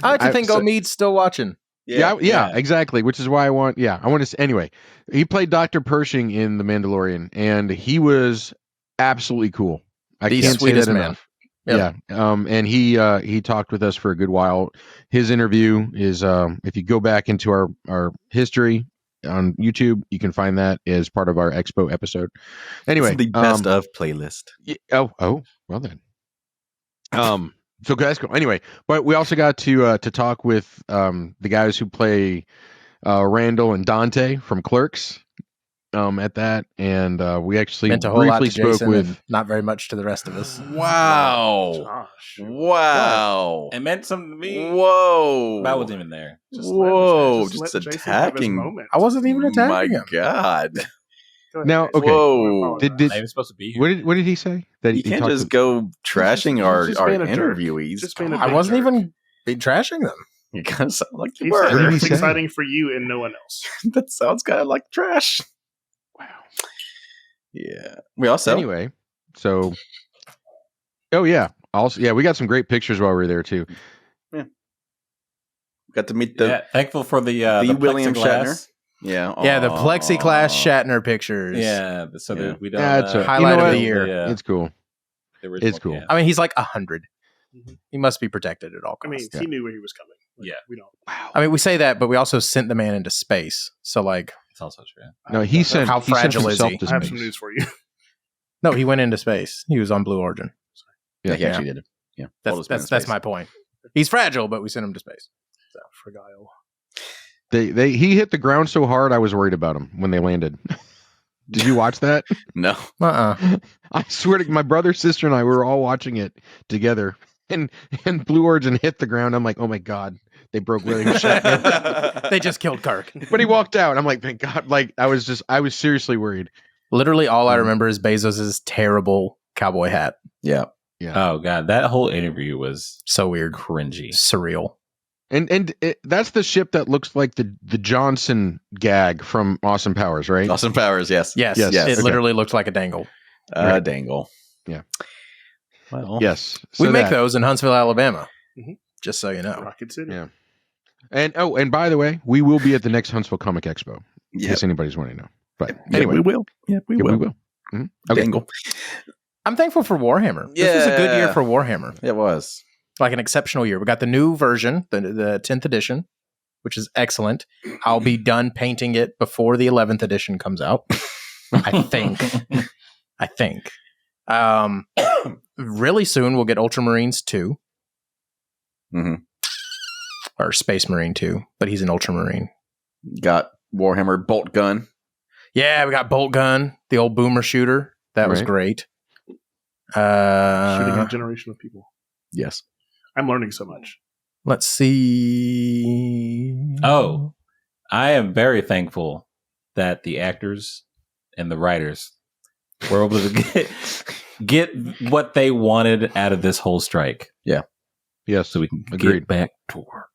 Speaker 1: I like to think Omid's still watching.
Speaker 5: Yeah, exactly. Which is why I want to. Anyway, he played Dr. Pershing in The Mandalorian, and he was absolutely cool. I can't say that enough. Yep. Yeah. And he talked with us for a good while. His interview is if you go back into our history on YouTube, you can find that as part of our Expo episode. Anyway,
Speaker 3: the best of playlist.
Speaker 5: Oh, well then. So that's cool. Anyway, but we also got to talk with the guys who play Randall and Dante from Clerks. At that, and we actually
Speaker 1: meant a whole lot
Speaker 5: briefly
Speaker 1: to
Speaker 5: spoke
Speaker 1: Jason
Speaker 5: with
Speaker 1: and not very much to the rest of us.
Speaker 3: Wow! Wow!
Speaker 4: It meant something to me.
Speaker 3: Whoa!
Speaker 4: I wasn't even there.
Speaker 3: Just attacking.
Speaker 1: I wasn't even attacking him.
Speaker 3: My God!
Speaker 5: Now, okay.
Speaker 3: Whoa!
Speaker 5: Did
Speaker 4: I was supposed to be here.
Speaker 5: What did he say? That
Speaker 3: you can't just go trashing our interviewees.
Speaker 1: I wasn't even trashing them.
Speaker 3: You kind of sound like you
Speaker 2: were.
Speaker 3: were.
Speaker 2: It's exciting for you and no one else.
Speaker 3: That sounds kind of like trash.
Speaker 2: Wow.
Speaker 3: Yeah. We also
Speaker 5: anyway. So. Oh yeah. Also, yeah, we got some great pictures while we were there too.
Speaker 3: Yeah. Got to meet the
Speaker 4: thankful for the
Speaker 3: William
Speaker 4: plexiglass.
Speaker 3: Shatner. Yeah.
Speaker 1: Yeah, the plexiglass Shatner pictures.
Speaker 4: Yeah. So that we don't.
Speaker 5: That's a
Speaker 1: highlight of the year.
Speaker 5: It's cool. It's cool.
Speaker 4: Yeah.
Speaker 1: I mean, he's like 100. He must be protected at all costs.
Speaker 2: I mean, he knew where he was coming.
Speaker 4: We
Speaker 2: don't.
Speaker 5: Wow.
Speaker 1: I mean, we say that, but we also sent the man into space. So, like,
Speaker 4: it's also true.
Speaker 5: No, he sent.
Speaker 1: How fragile
Speaker 5: he sent
Speaker 1: is he?
Speaker 2: I have some news for you.
Speaker 1: No, he went into space. He was on Blue Origin.
Speaker 3: Yeah, he actually did it. Yeah,
Speaker 1: that's my point. He's fragile, but we sent him to space. So,
Speaker 2: for Guile.
Speaker 5: He hit the ground so hard I was worried about him when they landed. Did you watch that?
Speaker 3: No.
Speaker 5: I swear to my brother, sister, and I were all watching it together. And Blue Origin hit the ground. I'm like, oh my God, they broke William Shatner.
Speaker 1: They just killed Kirk.
Speaker 5: But he walked out. I'm like, thank God. Like I was seriously worried.
Speaker 1: Literally all I remember is Bezos's terrible cowboy hat.
Speaker 3: Yeah.
Speaker 4: Oh God, that whole interview was
Speaker 1: so weird,
Speaker 4: cringy,
Speaker 1: surreal.
Speaker 5: And that's the ship that looks like the Johnson gag from Austin Powers, right?
Speaker 3: Austin Powers, yes.
Speaker 1: Yes. It literally looked like a dangle.
Speaker 3: Right. Dangle.
Speaker 5: Yeah.
Speaker 3: Well,
Speaker 5: yes.
Speaker 1: So we make those in Huntsville, Alabama. Mm-hmm. Just so you know.
Speaker 2: Rocket City.
Speaker 5: Yeah. And by the way, we will be at the next Huntsville Comic Expo. In case anybody's wanting to know. But anyway,
Speaker 3: we will. Yeah, we will.
Speaker 5: Mm-hmm. Okay.
Speaker 3: Dangle.
Speaker 1: I'm thankful for Warhammer. Yeah. This was a good year for Warhammer.
Speaker 3: It was.
Speaker 1: Like an exceptional year. We got the new version, the 10th edition, which is excellent. I'll be done painting it before the 11th edition comes out. I think. Really soon we'll get Ultramarines 2.
Speaker 3: Mm-hmm.
Speaker 1: Or Space Marine 2, but he's an Ultramarine.
Speaker 3: Got Warhammer Bolt Gun.
Speaker 1: Yeah, we got Bolt Gun, the old boomer shooter. That was great.
Speaker 2: Shooting a generation of people.
Speaker 3: Yes.
Speaker 2: I'm learning so much.
Speaker 1: Let's see.
Speaker 4: Oh, I am very thankful that the actors and the writers were able to get what they wanted out of this whole strike.
Speaker 3: Yeah.
Speaker 5: Yes.
Speaker 4: So we can
Speaker 5: Agreed.
Speaker 4: get back to work.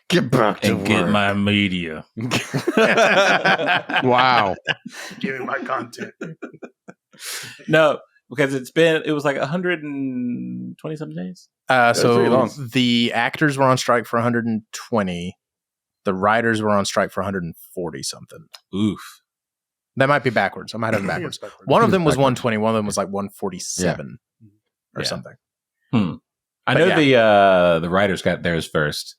Speaker 3: Get back to
Speaker 4: and
Speaker 3: work.
Speaker 4: Get my media.
Speaker 5: Wow.
Speaker 2: Give me my content.
Speaker 4: No, because it was like 120 something days.
Speaker 1: So the actors were on strike for 120. The writers were on strike for 140 something.
Speaker 4: Oof.
Speaker 1: That might be backwards. I might have it backwards. One of them was 120. One of them was like 147 or something.
Speaker 4: I know the writers got theirs first,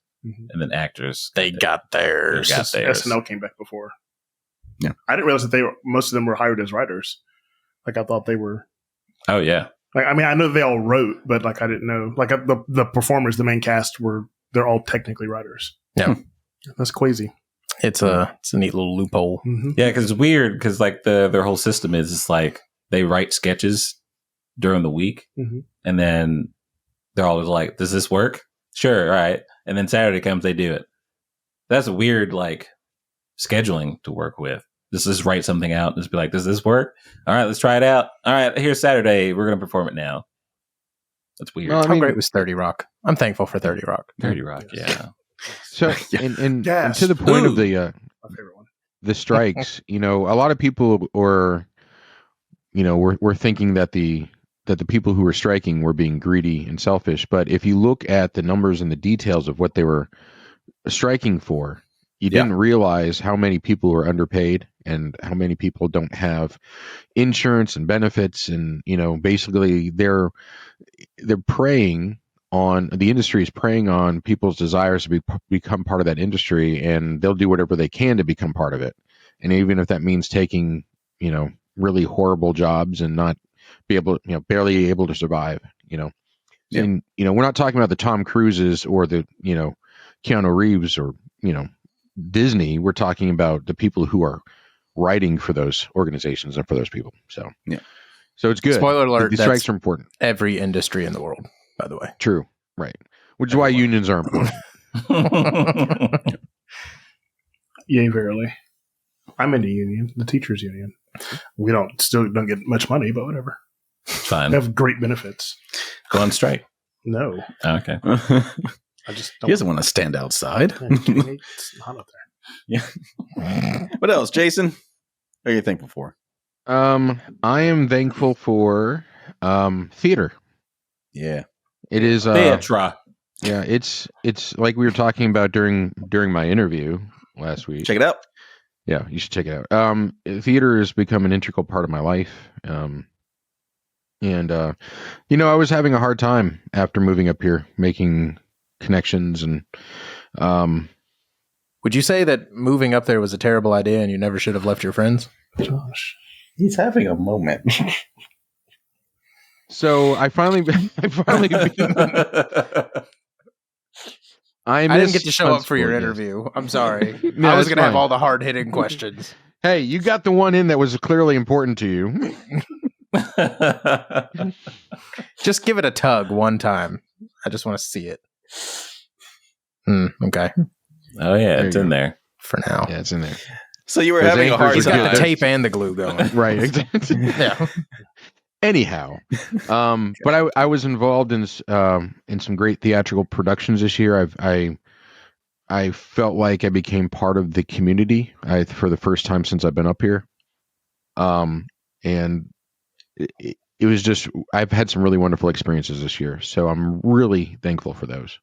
Speaker 4: and then actors
Speaker 1: They got theirs.
Speaker 4: They got theirs.
Speaker 2: SNL came back before.
Speaker 3: Yeah.
Speaker 2: I didn't realize that most of them were hired as writers. Like I thought they were.
Speaker 4: Oh yeah,
Speaker 2: Like I mean, I know they all wrote, but like I didn't know. Like the performers, the main cast they're all technically writers.
Speaker 1: Yeah.
Speaker 2: That's crazy.
Speaker 1: It's a neat little loophole.
Speaker 2: Mm-hmm.
Speaker 4: yeah. Because it's weird. Because like their whole system is it's like they write sketches during the week,
Speaker 2: Mhm.
Speaker 4: and then they're always like, "Does this work? Sure, all right." And then Saturday comes, they do it. That's a weird like scheduling to work with. Just write something out and just be like, "Does this work? All right, let's try it out. All right, here's Saturday. We're gonna perform it now." That's weird.
Speaker 5: Well, I
Speaker 1: How
Speaker 5: mean-
Speaker 1: great was 30 Rock? I'm thankful for 30 Rock.
Speaker 4: 30 Rock, yeah.
Speaker 5: So,
Speaker 3: Yeah.
Speaker 5: and
Speaker 2: Yes.
Speaker 5: to the point of the
Speaker 2: My favorite one.
Speaker 5: the strikes, a lot of people were thinking that the people who were striking were being greedy and selfish. But if you look at the numbers and the details of what they were striking for, you
Speaker 3: Yeah.
Speaker 5: didn't realize how many people were underpaid and how many people don't have insurance and benefits. And, basically they're preying on the industry is preying on people's desires to become part of that industry, and they'll do whatever they can to become part of it. And even if that means taking, really horrible jobs and not be able, barely able to survive,
Speaker 3: Yeah.
Speaker 5: And, we're not talking about the Tom Cruises or the, Keanu Reeves or, Disney. We're talking about the people who are writing for those organizations and for those people. So,
Speaker 3: Yeah.
Speaker 5: So it's good.
Speaker 1: Spoiler alert,
Speaker 5: The strikes are important.
Speaker 1: Every industry in the world, by the way.
Speaker 5: True. Right. Which is why unions are important.
Speaker 2: Yay, verily. I'm in the union, the teachers union. We still don't get much money, but whatever.
Speaker 4: Fine.
Speaker 2: We have great benefits.
Speaker 4: Go on strike.
Speaker 2: No,
Speaker 4: Okay.
Speaker 2: I just
Speaker 3: He
Speaker 2: don't.
Speaker 3: doesn't want to stand outside.
Speaker 2: Are you kidding me? It's hot up there.
Speaker 3: What else, Jason? What are you thankful for?
Speaker 5: I am thankful for theater.
Speaker 3: Yeah.
Speaker 5: It is
Speaker 4: Theatra.
Speaker 5: yeah, it's like we were talking about during my interview last week.
Speaker 3: Check it out.
Speaker 5: Yeah, you should check it out. Theater has become an integral part of my life. And I was having a hard time after moving up here, making connections and
Speaker 1: Would you say that moving up there was a terrible idea and you never should have left your friends?
Speaker 2: Josh.
Speaker 3: He's having a moment.
Speaker 5: so I finally
Speaker 1: I didn't get to show up for your interview. I'm sorry.
Speaker 5: No,
Speaker 1: I was
Speaker 5: that's
Speaker 1: going to have
Speaker 5: fine.
Speaker 1: all the hard hitting questions.
Speaker 5: Hey, you got the one in that was clearly important to you.
Speaker 1: Just give it a tug one time. I just want to see it. Okay.
Speaker 4: Oh yeah,
Speaker 5: There
Speaker 4: it's
Speaker 5: you
Speaker 4: in
Speaker 5: go.
Speaker 4: there.
Speaker 1: For now.
Speaker 5: Yeah, it's in there.
Speaker 3: So you were
Speaker 5: Those
Speaker 3: having a
Speaker 5: anchors
Speaker 3: hard
Speaker 5: are
Speaker 1: He's got
Speaker 3: time.
Speaker 1: the tape and the glue going.
Speaker 5: Right, exactly.
Speaker 1: Yeah.
Speaker 5: Anyhow, but I was involved in some great theatrical productions this year. I felt like I became part of the community for the first time since I've been up here. And it was just I've had some really wonderful experiences this year, so I'm really thankful for those.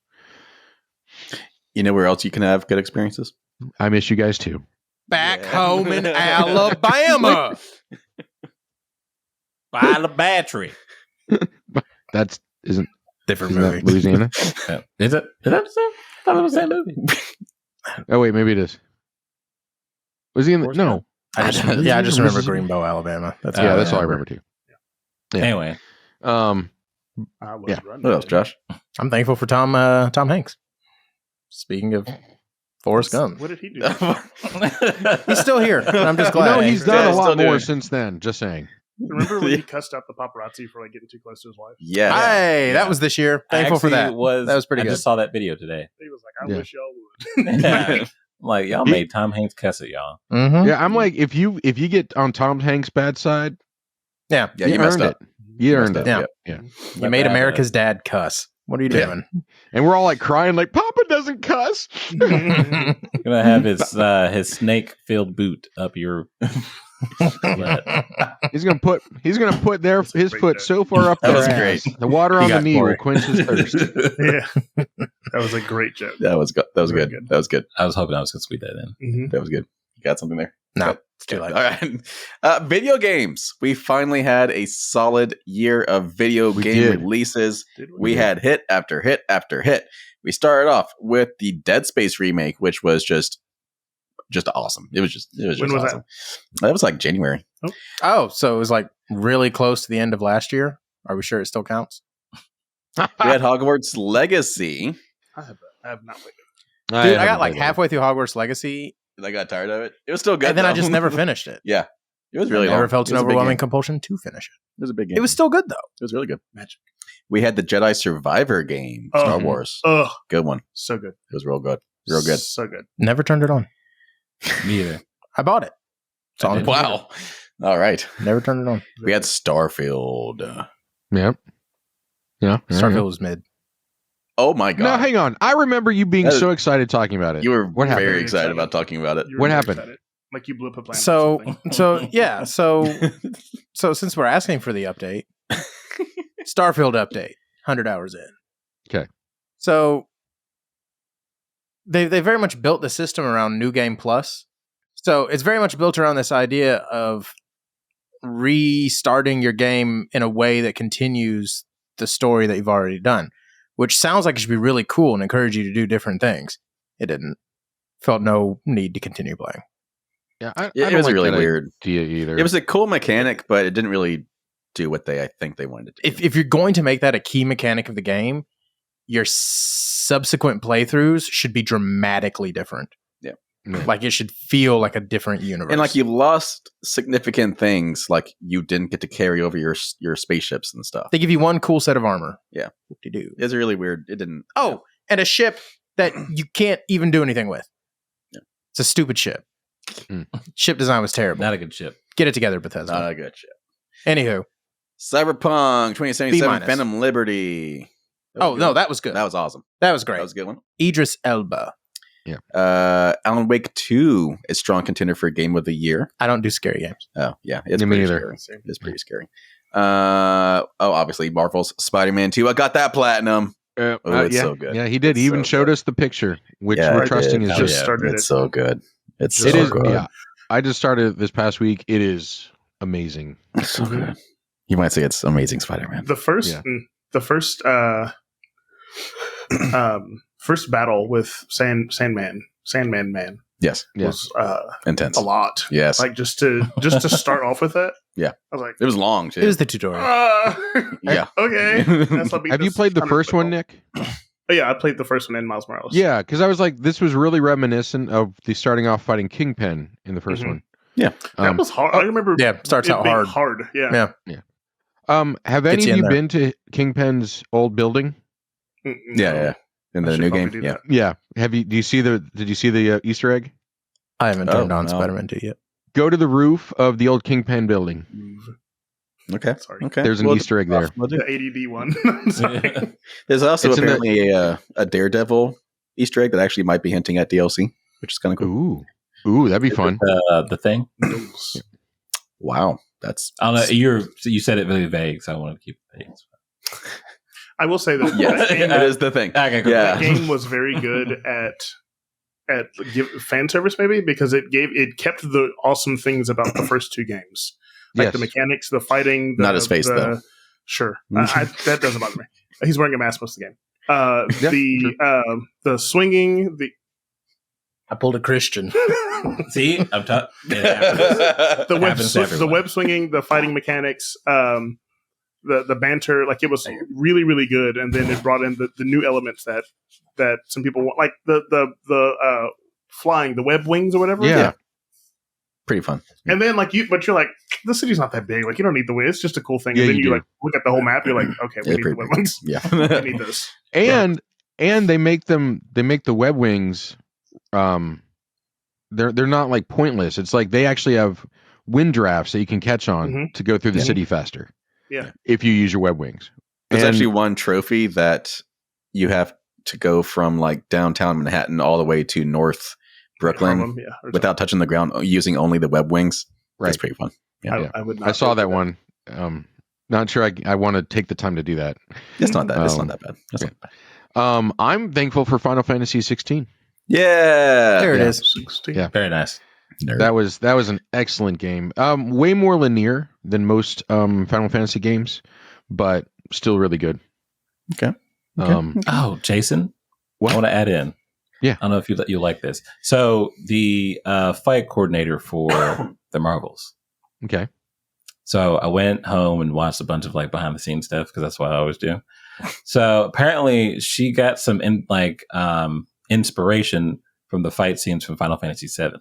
Speaker 3: You know where else you can have good experiences?
Speaker 5: I miss you guys too.
Speaker 1: Back home in Alabama.
Speaker 4: Buy the battery.
Speaker 5: That isn't
Speaker 1: Different
Speaker 5: that
Speaker 1: movie.
Speaker 5: Louisiana?
Speaker 4: Is it? Is that the same? I thought it was the same movie.
Speaker 5: Oh wait, maybe it is. Was he in the
Speaker 2: Forrest
Speaker 5: no?
Speaker 2: Gump.
Speaker 1: I just remember Greenbow, Alabama. That's
Speaker 5: Yeah,
Speaker 1: all
Speaker 5: that's all I remember too. Yeah.
Speaker 4: Anyway,
Speaker 2: I was
Speaker 5: Yeah.
Speaker 2: running.
Speaker 3: What else, Josh?
Speaker 1: I'm thankful for Tom Hanks. Speaking of Forrest Gump.
Speaker 2: What did he do?
Speaker 1: He's still here. And I'm just
Speaker 5: You
Speaker 1: glad.
Speaker 5: know, he's
Speaker 3: Yeah,
Speaker 5: done a
Speaker 3: he's
Speaker 5: lot
Speaker 3: still
Speaker 5: more
Speaker 3: doing it.
Speaker 5: since then. Just saying.
Speaker 2: Remember when he cussed out the paparazzi for getting too close to his wife?
Speaker 3: Yeah.
Speaker 1: Hey,
Speaker 4: Yeah.
Speaker 1: that was this year. Thankful for that. That was pretty
Speaker 4: I
Speaker 1: good.
Speaker 4: just saw that video today.
Speaker 2: He was like, I
Speaker 5: Yeah.
Speaker 2: wish y'all would.
Speaker 4: Yeah. Like y'all made Tom Hanks cuss at y'all.
Speaker 1: Mm-hmm.
Speaker 5: Yeah, I'm like, if you get on Tom Hanks' bad side,
Speaker 1: Yeah.
Speaker 3: Yeah, you messed
Speaker 5: earned
Speaker 3: up.
Speaker 5: it. You earned it.
Speaker 1: Yeah.
Speaker 5: Yeah.
Speaker 1: You made America's dad cuss. What are you
Speaker 3: Yeah.
Speaker 1: doing?
Speaker 5: And we're all like crying, like Papa doesn't cuss.
Speaker 4: Gonna have his snake filled boot up your butt.
Speaker 5: He's gonna put his
Speaker 2: a great
Speaker 5: foot
Speaker 2: joke.
Speaker 5: so far up
Speaker 3: That
Speaker 5: their
Speaker 3: was
Speaker 5: ass,
Speaker 3: great.
Speaker 5: the water
Speaker 3: He
Speaker 5: on the
Speaker 3: got
Speaker 5: knee will
Speaker 3: Corey.
Speaker 5: quench his thirst.
Speaker 2: Yeah. That was a great joke.
Speaker 3: That was good. That was
Speaker 2: Very
Speaker 3: good.
Speaker 2: good.
Speaker 3: That was good.
Speaker 4: I was hoping I was gonna squeeze that in.
Speaker 3: That was good. You got something there?
Speaker 1: No, it's too late.
Speaker 3: All right. Video games. We finally had a solid year of video
Speaker 5: We
Speaker 3: game
Speaker 5: did.
Speaker 3: releases.
Speaker 2: Did
Speaker 3: We had hit after hit after hit. We started off with the Dead Space remake, which was just awesome. It was just
Speaker 2: When was
Speaker 3: awesome. That was like January.
Speaker 1: Oh, so it was like really close to the end of last year. Are we sure it still counts?
Speaker 3: We had Hogwarts Legacy.
Speaker 2: I have not played it.
Speaker 1: Dude, I got like halfway through Hogwarts Legacy,
Speaker 3: I got tired of it. It was still good,
Speaker 1: and then I
Speaker 3: though.
Speaker 1: just never finished it.
Speaker 3: Yeah, it was really
Speaker 1: I never
Speaker 3: long.
Speaker 1: felt
Speaker 3: It
Speaker 1: an
Speaker 3: was a big
Speaker 1: overwhelming
Speaker 3: game.
Speaker 1: compulsion to finish it.
Speaker 3: It was a big game.
Speaker 1: It was still good though.
Speaker 3: It was really good.
Speaker 2: Magic.
Speaker 3: We had the Jedi Survivor game,
Speaker 2: Oh.
Speaker 3: Star Wars.
Speaker 2: Oh,
Speaker 3: Good one.
Speaker 2: so good.
Speaker 3: It was real good. Real good.
Speaker 2: So good.
Speaker 1: Never turned it on.
Speaker 4: Me either.
Speaker 1: I bought it. It's on the computer.
Speaker 3: Wow. All right.
Speaker 1: Never turned it on.
Speaker 3: We had Starfield.
Speaker 5: Yeah.
Speaker 1: Starfield was mid.
Speaker 3: Oh my god.
Speaker 5: No, hang on. I remember you being
Speaker 3: That is-
Speaker 5: so excited talking about it.
Speaker 3: You were
Speaker 5: What happened?
Speaker 3: very excited about talking about it.
Speaker 2: You were
Speaker 5: What
Speaker 2: very
Speaker 5: happened?
Speaker 2: excited. Like you blew up a planet. or
Speaker 1: So
Speaker 2: something.
Speaker 1: yeah, so since we're asking for the update, Starfield update, 100 hours in.
Speaker 5: Okay.
Speaker 1: So they very much built the system around New Game Plus. So it's very much built around this idea of restarting your game in a way that continues the story that you've already done, which sounds like it should be really cool and encourage you to do different things. It didn't. Felt no need to continue playing.
Speaker 5: Yeah,
Speaker 3: It
Speaker 5: don't
Speaker 3: was
Speaker 5: like
Speaker 3: really
Speaker 5: that
Speaker 3: weird.
Speaker 5: idea either.
Speaker 3: It was a cool mechanic, but it didn't really do what I think they wanted to do.
Speaker 1: If you're going to make that a key mechanic of the game, your subsequent playthroughs should be dramatically different.
Speaker 3: Yeah.
Speaker 1: Like it should feel like a different universe.
Speaker 3: And like you lost significant things, like you didn't get to carry over your spaceships and stuff.
Speaker 1: they give you one cool set of armor.
Speaker 3: Yeah.
Speaker 1: Whoop-de-doo.
Speaker 3: It was really weird. It didn't.
Speaker 1: Oh, and a ship that you can't even do anything with.
Speaker 3: Yeah.
Speaker 1: It's a stupid ship.
Speaker 5: Mm.
Speaker 1: Ship design was terrible.
Speaker 4: Not a good ship.
Speaker 1: Get it together, Bethesda.
Speaker 3: Not a good shit.
Speaker 1: Anywho.
Speaker 3: Cyberpunk 2077
Speaker 1: B-.
Speaker 3: Phantom Liberty.
Speaker 1: Oh, no, that was good.
Speaker 3: That was awesome.
Speaker 1: That was great.
Speaker 3: That was a good one.
Speaker 1: Idris Elba.
Speaker 3: Alan Wake 2 is strong contender for Game of the Year.
Speaker 1: I don't do scary games.
Speaker 3: Oh, yeah. It's
Speaker 5: Me
Speaker 3: pretty
Speaker 5: neither.
Speaker 3: scary. It's pretty scary. Obviously, Marvel's Spider-Man 2. I got that platinum. Oh, it's
Speaker 5: yeah.
Speaker 3: so good.
Speaker 5: Yeah, he did. He
Speaker 2: It's
Speaker 5: even
Speaker 2: so
Speaker 5: showed
Speaker 2: good.
Speaker 5: us the picture, which
Speaker 3: Yeah,
Speaker 5: we're
Speaker 3: I
Speaker 5: trusting
Speaker 3: did.
Speaker 5: is
Speaker 3: Oh,
Speaker 5: just.
Speaker 3: yeah.
Speaker 2: started
Speaker 3: It's
Speaker 2: it.
Speaker 3: so good. It's so
Speaker 5: It is.
Speaker 3: good.
Speaker 5: Yeah, I just started this past week. It is amazing.
Speaker 3: It's so good. You might say it's Amazing Spider-Man.
Speaker 2: the first first battle with Sandman Man
Speaker 3: Yes.
Speaker 5: Yeah.
Speaker 2: was
Speaker 3: Intense.
Speaker 2: a lot.
Speaker 3: Yes.
Speaker 2: Like just to start off with that.
Speaker 3: Yeah.
Speaker 2: I was like,
Speaker 3: It was long, too.
Speaker 1: It was the tutorial.
Speaker 3: Yeah.
Speaker 2: Okay.
Speaker 5: Have you played the first one, Nick?
Speaker 2: Oh, yeah, I played the first one in Miles Morales.
Speaker 5: Yeah, because I was like, this was really reminiscent of the starting off fighting Kingpin in the 1st
Speaker 2: Mhm.
Speaker 5: one.
Speaker 2: That was hard. I remember.
Speaker 1: Yeah, starts
Speaker 2: it
Speaker 1: out
Speaker 2: being
Speaker 1: hard.
Speaker 2: Yeah.
Speaker 1: Yeah.
Speaker 5: Have
Speaker 1: Gets
Speaker 5: any
Speaker 1: you
Speaker 5: of
Speaker 1: in
Speaker 5: you
Speaker 1: there.
Speaker 5: been to Kingpin's old building?
Speaker 3: Yeah. In
Speaker 2: I
Speaker 3: the
Speaker 2: should
Speaker 3: new
Speaker 2: probably
Speaker 3: game.
Speaker 2: do
Speaker 3: Yeah.
Speaker 2: that.
Speaker 5: Yeah. Did you see the Easter egg?
Speaker 1: I haven't
Speaker 3: Oh,
Speaker 1: turned on
Speaker 3: no.
Speaker 1: Spider-Man 2 yet.
Speaker 5: Go to the roof of the old Kingpin building.
Speaker 3: Okay.
Speaker 2: Sorry.
Speaker 3: Okay.
Speaker 5: There's an
Speaker 3: Well,
Speaker 5: Easter egg there.
Speaker 3: we'll do-
Speaker 2: The ADD one. Sorry.
Speaker 3: There's also
Speaker 5: It's in the-
Speaker 3: apparently a Daredevil Easter egg that actually might be hinting at DLC, which is kind of cool.
Speaker 5: Ooh, that'd be fun.
Speaker 4: The thing.
Speaker 3: Wow. That's
Speaker 4: I don't know. You said it really vague, so I wanted to keep it vague.
Speaker 2: I will say that
Speaker 3: yes,
Speaker 2: that game,
Speaker 3: it is the thing.
Speaker 4: Okay, cool.
Speaker 3: Yeah.
Speaker 2: that game was very good at give fan service, maybe, because it kept the awesome things about the first two games, like
Speaker 5: Yes.
Speaker 2: the mechanics, the fighting.
Speaker 3: Not his face, though.
Speaker 2: Sure, that doesn't bother me. He's wearing a mask most of the game. The swinging,
Speaker 1: I pulled a Christian.
Speaker 4: See, I'm tough. Yeah,
Speaker 2: the web
Speaker 4: happens to
Speaker 2: the
Speaker 4: everyone.
Speaker 2: web swinging, the fighting mechanics, the banter, like it was really, really good. And then it brought in the new elements that some people want, like the flying, the web wings or whatever.
Speaker 5: Yeah.
Speaker 3: Pretty fun.
Speaker 2: And then but you're like, the city's not that big. Like you don't need the wings. It's just a cool thing.
Speaker 5: Yeah,
Speaker 2: and then
Speaker 5: you
Speaker 2: you
Speaker 5: do.
Speaker 2: like look at the whole map. You're like, okay, we
Speaker 3: Yeah,
Speaker 2: need the
Speaker 3: pretty
Speaker 2: web
Speaker 3: big.
Speaker 2: wings.
Speaker 3: Yeah.
Speaker 2: We need this.
Speaker 5: And they make the web wings they're not like pointless. It's like they actually have wind drafts that you can catch on
Speaker 2: Mhm.
Speaker 5: to go through the
Speaker 2: Yeah.
Speaker 5: city faster.
Speaker 2: Yeah.
Speaker 5: If you use your web wings.
Speaker 3: There's
Speaker 5: And-
Speaker 3: actually one trophy that you have to go from like downtown Manhattan all the way to North Brooklyn
Speaker 2: Harlem, yeah, or
Speaker 3: without touching the ground using only the web wings. That's
Speaker 5: Right.
Speaker 3: pretty fun.
Speaker 2: something.
Speaker 5: yeah.
Speaker 2: I would not
Speaker 5: I saw
Speaker 2: go
Speaker 5: that
Speaker 2: for
Speaker 5: one. Not sure I want to take the time to do that.
Speaker 3: It's not that. It's
Speaker 5: Um,
Speaker 3: not that bad. That's not bad.
Speaker 5: I'm thankful for Final Fantasy 16.
Speaker 3: Yeah.
Speaker 1: There it
Speaker 5: Yeah.
Speaker 1: is.
Speaker 2: 16.
Speaker 5: Yeah.
Speaker 4: Very nice.
Speaker 3: Nerd.
Speaker 5: That was an excellent game. Way more linear than most Final Fantasy games, but still really good.
Speaker 3: Okay.
Speaker 5: Um,
Speaker 4: Oh, Jason, I want to add in.
Speaker 5: Yeah.
Speaker 4: I don't know if you like this. So the fight coordinator for the Marvels.
Speaker 5: Okay.
Speaker 4: So I went home and watched a bunch of like behind the scenes stuff because that's what I always do. So apparently she got some inspiration from the fight scenes from Final Fantasy VII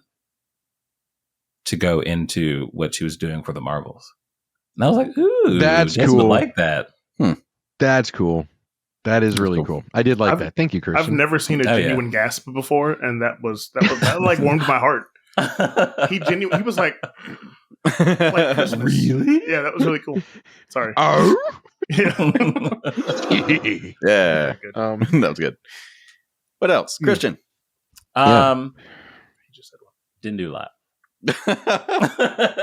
Speaker 4: to go into what she was doing for the Marvels. And I was like, ooh,
Speaker 5: That's
Speaker 4: Jason would
Speaker 5: cool.
Speaker 4: like that.
Speaker 5: That's cool. That is really cool. I did like that. Thank you, Christian.
Speaker 2: I've never seen a genuine gasp before, and that like warmed my heart. He was like Christmas.
Speaker 3: Really?
Speaker 2: Yeah, that was really cool. Sorry.
Speaker 5: Oh.
Speaker 2: Yeah.
Speaker 3: Yeah.
Speaker 2: Good.
Speaker 3: That was good. What else? Christian.
Speaker 2: He just said one.
Speaker 4: Didn't do a lot.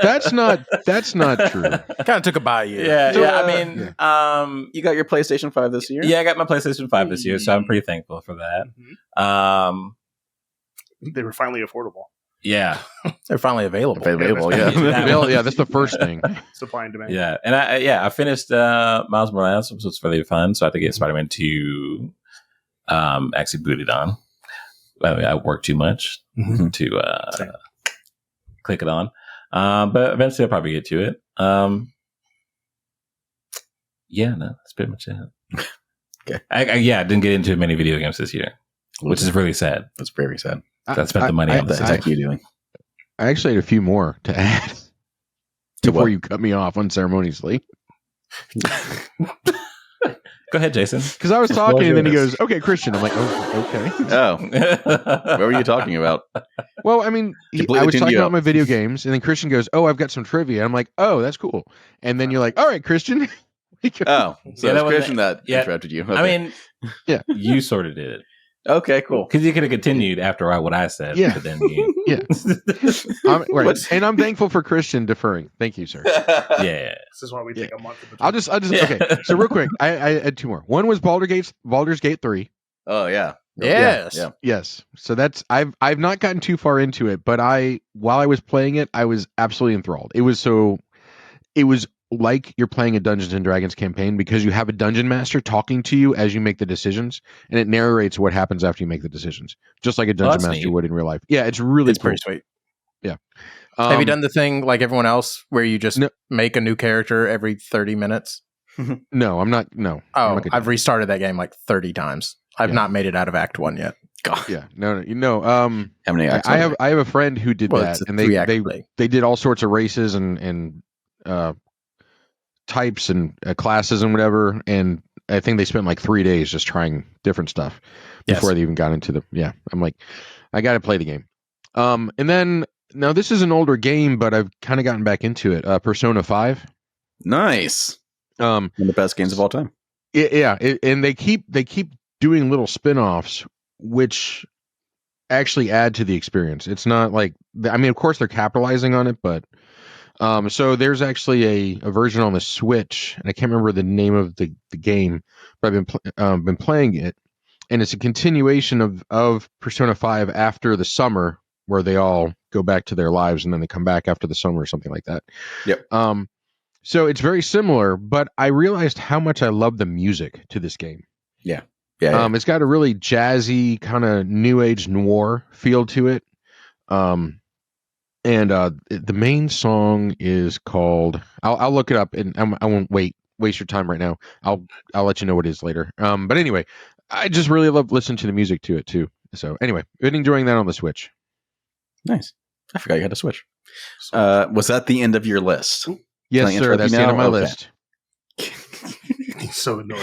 Speaker 5: That's not true.
Speaker 1: Kind of took a bye year.
Speaker 4: Yeah. I mean,
Speaker 3: You got your PlayStation 5 this year?
Speaker 4: yeah, I got my PlayStation 5 this year, so I'm pretty thankful for that.
Speaker 2: They were finally affordable.
Speaker 4: Yeah.
Speaker 1: They're finally available.
Speaker 5: Yeah, that's the first thing.
Speaker 2: Supply and demand.
Speaker 4: Yeah. And I finished Miles Morales, which was really fun. So I had to get Spider-Man 2 actually booted on. I worked too much to click it on. But eventually I'll probably get to it. Yeah, no, that's pretty much it.
Speaker 3: Okay.
Speaker 4: I didn't get into many video games this year, which is really sad.
Speaker 3: That's very sad.
Speaker 4: I spent the money on
Speaker 3: What the heck are you doing?
Speaker 5: I actually had a few more to add before you cut me off unceremoniously.
Speaker 4: Go ahead, Jason.
Speaker 5: Because I was talking and then he goes, "Okay, Christian." I'm like, "Oh, okay."
Speaker 3: Oh. What were you talking about?
Speaker 5: Well, I mean, I was talking about my video games, and then Christian goes, "Oh, I've got some trivia." I'm like, "Oh, that's cool." And then you're like, "All right, Christian."
Speaker 3: Oh, so
Speaker 4: Yeah,
Speaker 3: it's
Speaker 4: that was
Speaker 3: Christian that interrupted you. Okay.
Speaker 4: I mean,
Speaker 5: Yeah.
Speaker 4: you sort of did it.
Speaker 3: Okay, cool.
Speaker 4: Because you could have continued after what I said.
Speaker 5: Yeah.
Speaker 4: But then you...
Speaker 5: Yeah. Right. And I'm thankful for Christian deferring. Thank you, sir.
Speaker 4: Yeah.
Speaker 2: This is why we take a month.
Speaker 5: I'll just okay. So real quick, I had two more. One was Baldur's Gate 3.
Speaker 3: Oh yeah.
Speaker 1: Yes.
Speaker 3: Yeah.
Speaker 5: Yes. So that's I've not gotten too far into it, but while I was playing it, I was absolutely enthralled. It was like you're playing a Dungeons and Dragons campaign because you have a dungeon master talking to you as you make the decisions, and it narrates what happens after you make the decisions, just like a dungeon master would in real life. Yeah, it's really cool.
Speaker 1: Pretty sweet.
Speaker 5: Yeah.
Speaker 1: Have you done the thing like everyone else where you just make a new character every 30 minutes?
Speaker 5: No, I'm not. No.
Speaker 1: Oh, I've restarted that game like 30 times. I've not made it out of Act 1 yet.
Speaker 3: God.
Speaker 5: Yeah. No.
Speaker 3: How many acts?
Speaker 5: I have a friend who did that, and they did all sorts of races and types and classes and whatever, and I think they spent like 3 days just trying different stuff before they even got into the I'm like, I got to play the game. And then now this is an older game, but I've kind of gotten back into it. Persona 5.
Speaker 3: Nice. One of the best games of all time.
Speaker 5: And they keep doing little spin-offs which actually add to the experience. It's not like, I mean, of course they're capitalizing on it, but so there's actually a version on the Switch, and I can't remember the name of the game, but I've been playing it, and it's a continuation of Persona 5 after the summer, where they all go back to their lives, and then they come back after the summer or something like that.
Speaker 3: Yep.
Speaker 5: So it's very similar, but I realized how much I love the music to this game.
Speaker 3: Yeah.
Speaker 5: It's got a really jazzy kind of new age noir feel to it. And the main song is called, I'll look it up, and I won't waste your time right now. I'll let you know what it is later. But anyway, I just really love listening to the music to it too. So anyway, been enjoying that on the Switch.
Speaker 3: Nice. I forgot you had a Switch. Was that the end of your list?
Speaker 5: Yes, sir. That's the end of my list.
Speaker 2: He's so annoyed.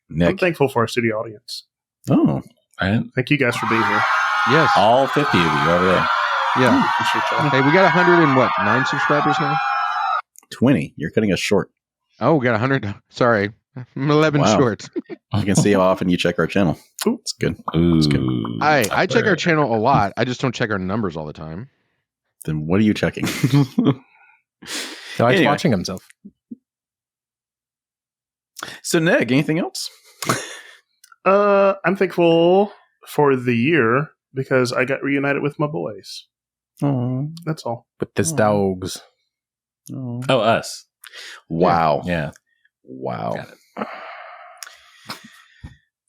Speaker 3: Nick.
Speaker 2: I'm thankful for our studio audience.
Speaker 3: Oh,
Speaker 4: right.
Speaker 2: Thank you guys for being here.
Speaker 5: Yes.
Speaker 4: All 50 of you over there.
Speaker 5: Yeah.
Speaker 2: Appreciate y'all.
Speaker 5: Hey, we got 9 subscribers now?
Speaker 3: 20. You're cutting us short.
Speaker 5: Oh, we got 100. Sorry. I'm 11 short.
Speaker 3: You can see how often you check our channel. It's good.
Speaker 4: Ooh.
Speaker 3: It's good.
Speaker 5: I check our channel a lot. I just don't check our numbers all the time.
Speaker 3: Then what are you checking?
Speaker 1: He likes watching himself.
Speaker 3: So, Nick, anything else?
Speaker 2: I'm thankful for the year because I got reunited with my boys.
Speaker 3: Oh,
Speaker 2: that's all.
Speaker 1: With this dogs.
Speaker 4: Oh, us.
Speaker 3: Wow.
Speaker 4: Yeah.
Speaker 3: Wow.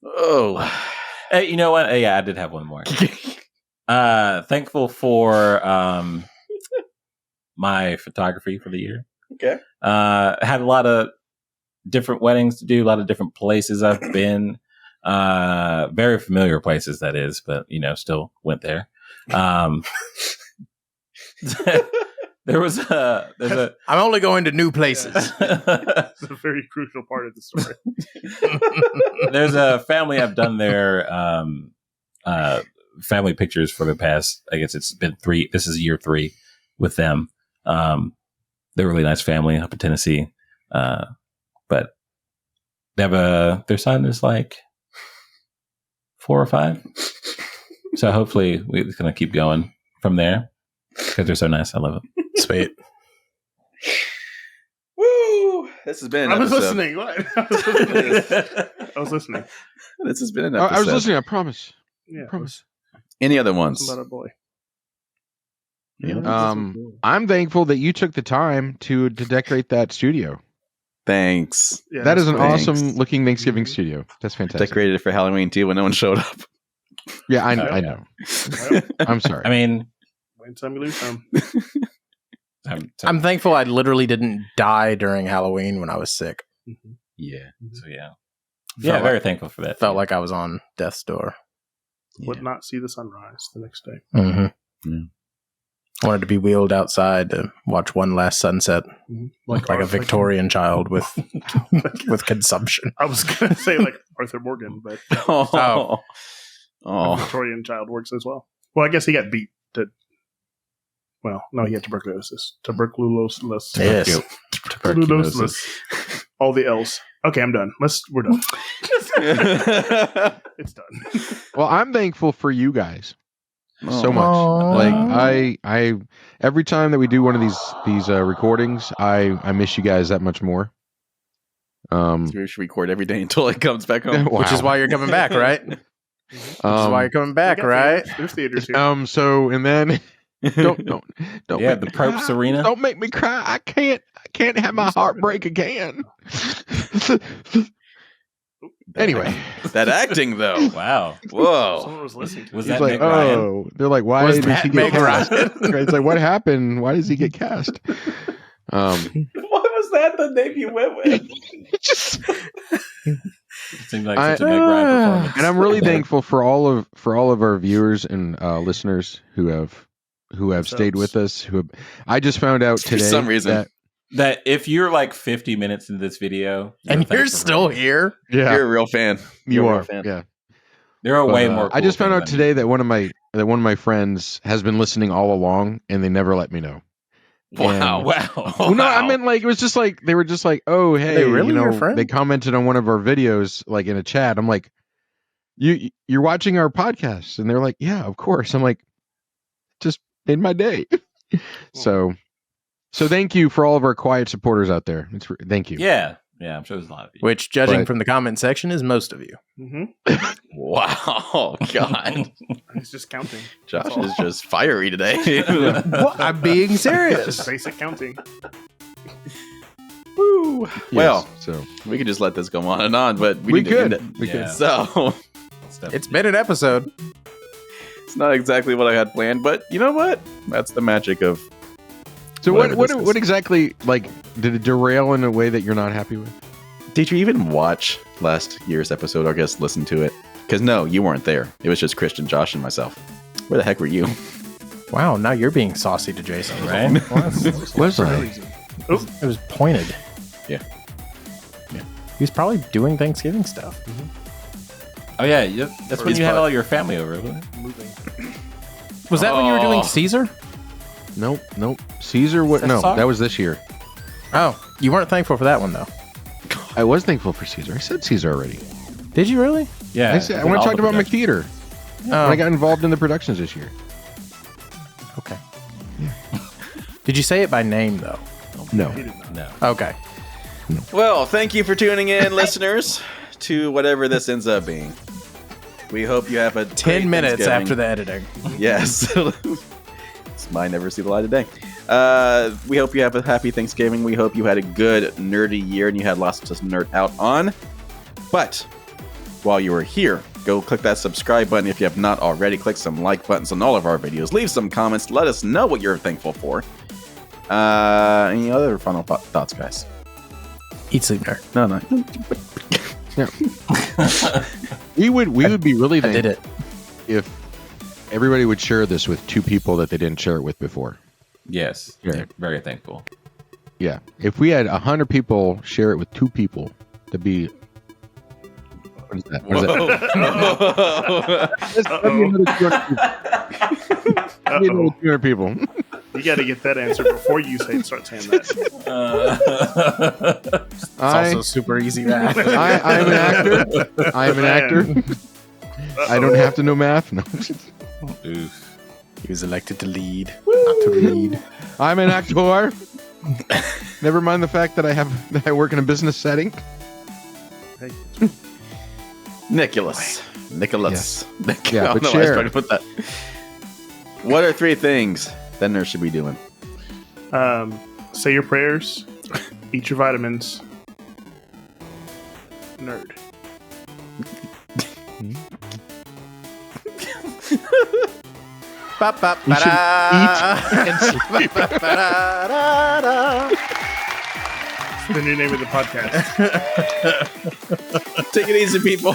Speaker 3: Oh.
Speaker 4: Hey, you know what? Yeah, I did have one more. Thankful for my photography for the year.
Speaker 3: Okay.
Speaker 4: Had a lot of different weddings to do, a lot of different places I've been. Very familiar places, that is, but still went there. There's a
Speaker 1: I'm only going to new places.
Speaker 2: It's a very crucial part of the story.
Speaker 4: there's a family I've done their family pictures for the past, I guess it's been 3. This is year 3 with them. They're a really nice family up in Tennessee. But they have their son is like 4 or 5. So hopefully we're going to keep going from there because they're so nice. I love it.
Speaker 1: Sweet.
Speaker 3: Woo! This has been an
Speaker 2: I was
Speaker 3: episode.
Speaker 2: listening. What? I was listening.
Speaker 3: This has been an episode.
Speaker 5: I was listening. I promise.
Speaker 2: Yeah.
Speaker 5: Promise.
Speaker 3: Any other ones?
Speaker 2: About a boy.
Speaker 3: Yeah.
Speaker 5: I'm thankful that you took the time to decorate that studio.
Speaker 3: Thanks.
Speaker 2: Yeah,
Speaker 5: That is an
Speaker 3: Thanks.
Speaker 5: awesome looking Thanksgiving studio. That's fantastic.
Speaker 3: Decorated it for Halloween too when no one showed up.
Speaker 5: Yeah, I
Speaker 2: Yeah.
Speaker 5: know.
Speaker 2: Well,
Speaker 5: I'm sorry.
Speaker 4: I mean,
Speaker 2: win some, you lose some.
Speaker 1: I'm thankful I literally didn't die during Halloween when I was sick.
Speaker 4: yeah. So yeah.
Speaker 1: Felt
Speaker 4: Yeah,
Speaker 1: like-
Speaker 4: very thankful for that.
Speaker 1: Felt like I was on death's door.
Speaker 2: Would not see the sunrise the next day.
Speaker 1: Mm-hmm.
Speaker 3: Yeah.
Speaker 1: Wanted to be wheeled outside to watch one last sunset, like a Victorian child with with consumption.
Speaker 2: I was going to say like Arthur Morgan, but
Speaker 3: Oh.
Speaker 2: a
Speaker 3: Oh.
Speaker 2: Victorian child works as well. Well, I guess he got beat to. Well, no, he had tuberculosis. Tuberculosis.
Speaker 1: Yes.
Speaker 2: Tuberculosis. All the L's. Okay, I'm done. We're done. It's done.
Speaker 5: Well, I'm thankful for you guys
Speaker 3: Oh.
Speaker 5: so much.
Speaker 1: Aw.
Speaker 5: Like I every time that we do one of these recordings, I miss you guys that much more.
Speaker 3: We should record every day until it comes back home.
Speaker 5: Wow.
Speaker 1: Which is why you're coming back, right? Which is why you're coming back,
Speaker 2: We got
Speaker 1: right?
Speaker 2: There's theaters here.
Speaker 5: So and then don't
Speaker 4: Yeah,
Speaker 5: make
Speaker 4: the
Speaker 5: me
Speaker 4: Propes
Speaker 5: cry.
Speaker 4: Arena.
Speaker 5: Don't make me cry. I can't have my heart break again. Anyway,
Speaker 3: That acting though.
Speaker 4: Wow.
Speaker 3: Whoa.
Speaker 2: Someone was listening to
Speaker 4: Was
Speaker 2: me.
Speaker 5: he's
Speaker 4: that
Speaker 5: like,
Speaker 4: Meg Ryan?
Speaker 5: oh, they're like, why
Speaker 1: Was
Speaker 5: did
Speaker 1: that
Speaker 5: he get
Speaker 1: Meg
Speaker 5: cast?
Speaker 1: Ryan?
Speaker 5: It's like, what happened? Why does he get cast?
Speaker 4: What was that the name you went with?
Speaker 5: Just,
Speaker 4: It seemed like such a Meg Ryan performance.
Speaker 5: and I'm really thankful for all of our viewers and listeners who have stayed with us. I just found out
Speaker 3: For
Speaker 5: today
Speaker 3: some reason.
Speaker 5: that
Speaker 4: That if you're like 50 minutes into this video
Speaker 1: And you're
Speaker 4: thankful for
Speaker 1: still
Speaker 4: me.
Speaker 1: here.
Speaker 3: You're a real fan.
Speaker 5: you
Speaker 3: You're a real
Speaker 5: are.
Speaker 3: fan.
Speaker 5: Yeah.
Speaker 4: There are
Speaker 5: But,
Speaker 4: way more.
Speaker 5: I
Speaker 4: cool
Speaker 5: just found
Speaker 4: things
Speaker 5: out
Speaker 4: than
Speaker 5: today that one of my friends has been listening all along, and they never let me know.
Speaker 3: Wow.
Speaker 5: And-
Speaker 4: Wow.
Speaker 5: Well, no, I meant like it was just like they were just like, oh hey,
Speaker 1: they really your friend?
Speaker 5: they commented on one of our videos like in a chat. I'm like, you're watching our podcast, and they're like, yeah, of course. I'm like, just made my day. so thank you for all of our quiet supporters out there. Thank you.
Speaker 4: Yeah. Yeah. I'm sure there's a lot of you.
Speaker 1: Which, judging
Speaker 5: But-
Speaker 1: from the comment section, is most of you.
Speaker 2: Mm-hmm.
Speaker 3: Wow. God.
Speaker 2: He's just counting.
Speaker 3: Josh is just fiery today.
Speaker 1: What? I'm being
Speaker 2: Just
Speaker 1: serious.
Speaker 2: basic counting.
Speaker 3: Woo.
Speaker 5: Yes,
Speaker 3: Well,
Speaker 5: so
Speaker 3: we could just let this go on and on, but we
Speaker 5: we
Speaker 3: need to end
Speaker 5: could.
Speaker 3: it.
Speaker 5: We
Speaker 4: Yeah.
Speaker 5: could.
Speaker 3: So
Speaker 1: It's been an episode.
Speaker 3: it's not exactly what I had planned, but you know what? That's the magic of.
Speaker 5: So
Speaker 3: Whatever
Speaker 5: what
Speaker 3: this is.
Speaker 5: what exactly like did it derail in a way that you're not happy with?
Speaker 3: Did you even watch last year's episode or just listen to it? Because no, you weren't there. It was just Christian, Josh, and myself. Where the heck were you?
Speaker 1: Wow, now you're being saucy to Jason,
Speaker 4: Right?
Speaker 5: Was I?
Speaker 1: It was pointed.
Speaker 3: Yeah.
Speaker 1: He was probably doing Thanksgiving stuff.
Speaker 4: Oh, yeah. That's when
Speaker 3: He's
Speaker 4: you had
Speaker 3: fine.
Speaker 4: all your family over, wasn't it?
Speaker 2: Moving.
Speaker 1: Was that when you were doing
Speaker 3: Oh.
Speaker 1: Caesar?
Speaker 5: Nope. Caesar, what?
Speaker 4: Is that
Speaker 5: No,
Speaker 4: soccer?
Speaker 5: that was this year.
Speaker 1: Oh, you weren't thankful for that one, though.
Speaker 5: I was thankful for Caesar. I said Caesar already.
Speaker 1: Did you really?
Speaker 4: Yeah.
Speaker 5: I said, when I
Speaker 4: all
Speaker 5: talked
Speaker 4: the
Speaker 5: about my
Speaker 4: production.
Speaker 5: theater,
Speaker 1: Oh,
Speaker 5: when I got involved in the productions this year.
Speaker 1: okay. Did you say it by name, though?
Speaker 5: No.
Speaker 2: He did not.
Speaker 4: No.
Speaker 1: Okay.
Speaker 3: Well, thank you for tuning in, listeners, to whatever this ends up being. We hope you have a
Speaker 1: 10 minutes after the editing.
Speaker 3: Yes. This might never see the light of day. We hope you have a happy Thanksgiving. We hope you had a good nerdy year and you had lots to nerd out on. But while you are here, go click that subscribe button if you have not already. Click some like buttons on all of our videos. Leave some comments. Let us know what you're thankful for. Any other final thoughts, guys?
Speaker 1: Eat, sleep, nerd.
Speaker 3: No.
Speaker 5: We would be really
Speaker 1: I did it.
Speaker 5: if everybody would share this with 2 people that they didn't share it with before.
Speaker 4: Yes.
Speaker 5: Yeah.
Speaker 4: Very thankful.
Speaker 5: Yeah. If we had 100 people share it with 2 people, to be what is that? What is that? That'd be another 200 people.
Speaker 2: You got to get that answer before you start saying that.
Speaker 1: It's also super easy math.
Speaker 5: I'm an actor. I am an actor. I don't have to know math. No.
Speaker 4: Oof.
Speaker 1: He was elected to lead, not to read.
Speaker 5: I'm an actor. Never mind the fact that I work in a business setting.
Speaker 2: Hey,
Speaker 3: Nicholas.
Speaker 5: Yes.
Speaker 3: I
Speaker 5: Yeah,
Speaker 3: don't
Speaker 5: but
Speaker 3: know why I
Speaker 5: share.
Speaker 3: started with that. What are 3 things that nerd should be doing?
Speaker 2: say your prayers, eat your vitamins, nerd.
Speaker 1: You
Speaker 5: should eat and sleep.
Speaker 2: The new name of the podcast.
Speaker 3: Take it easy, people.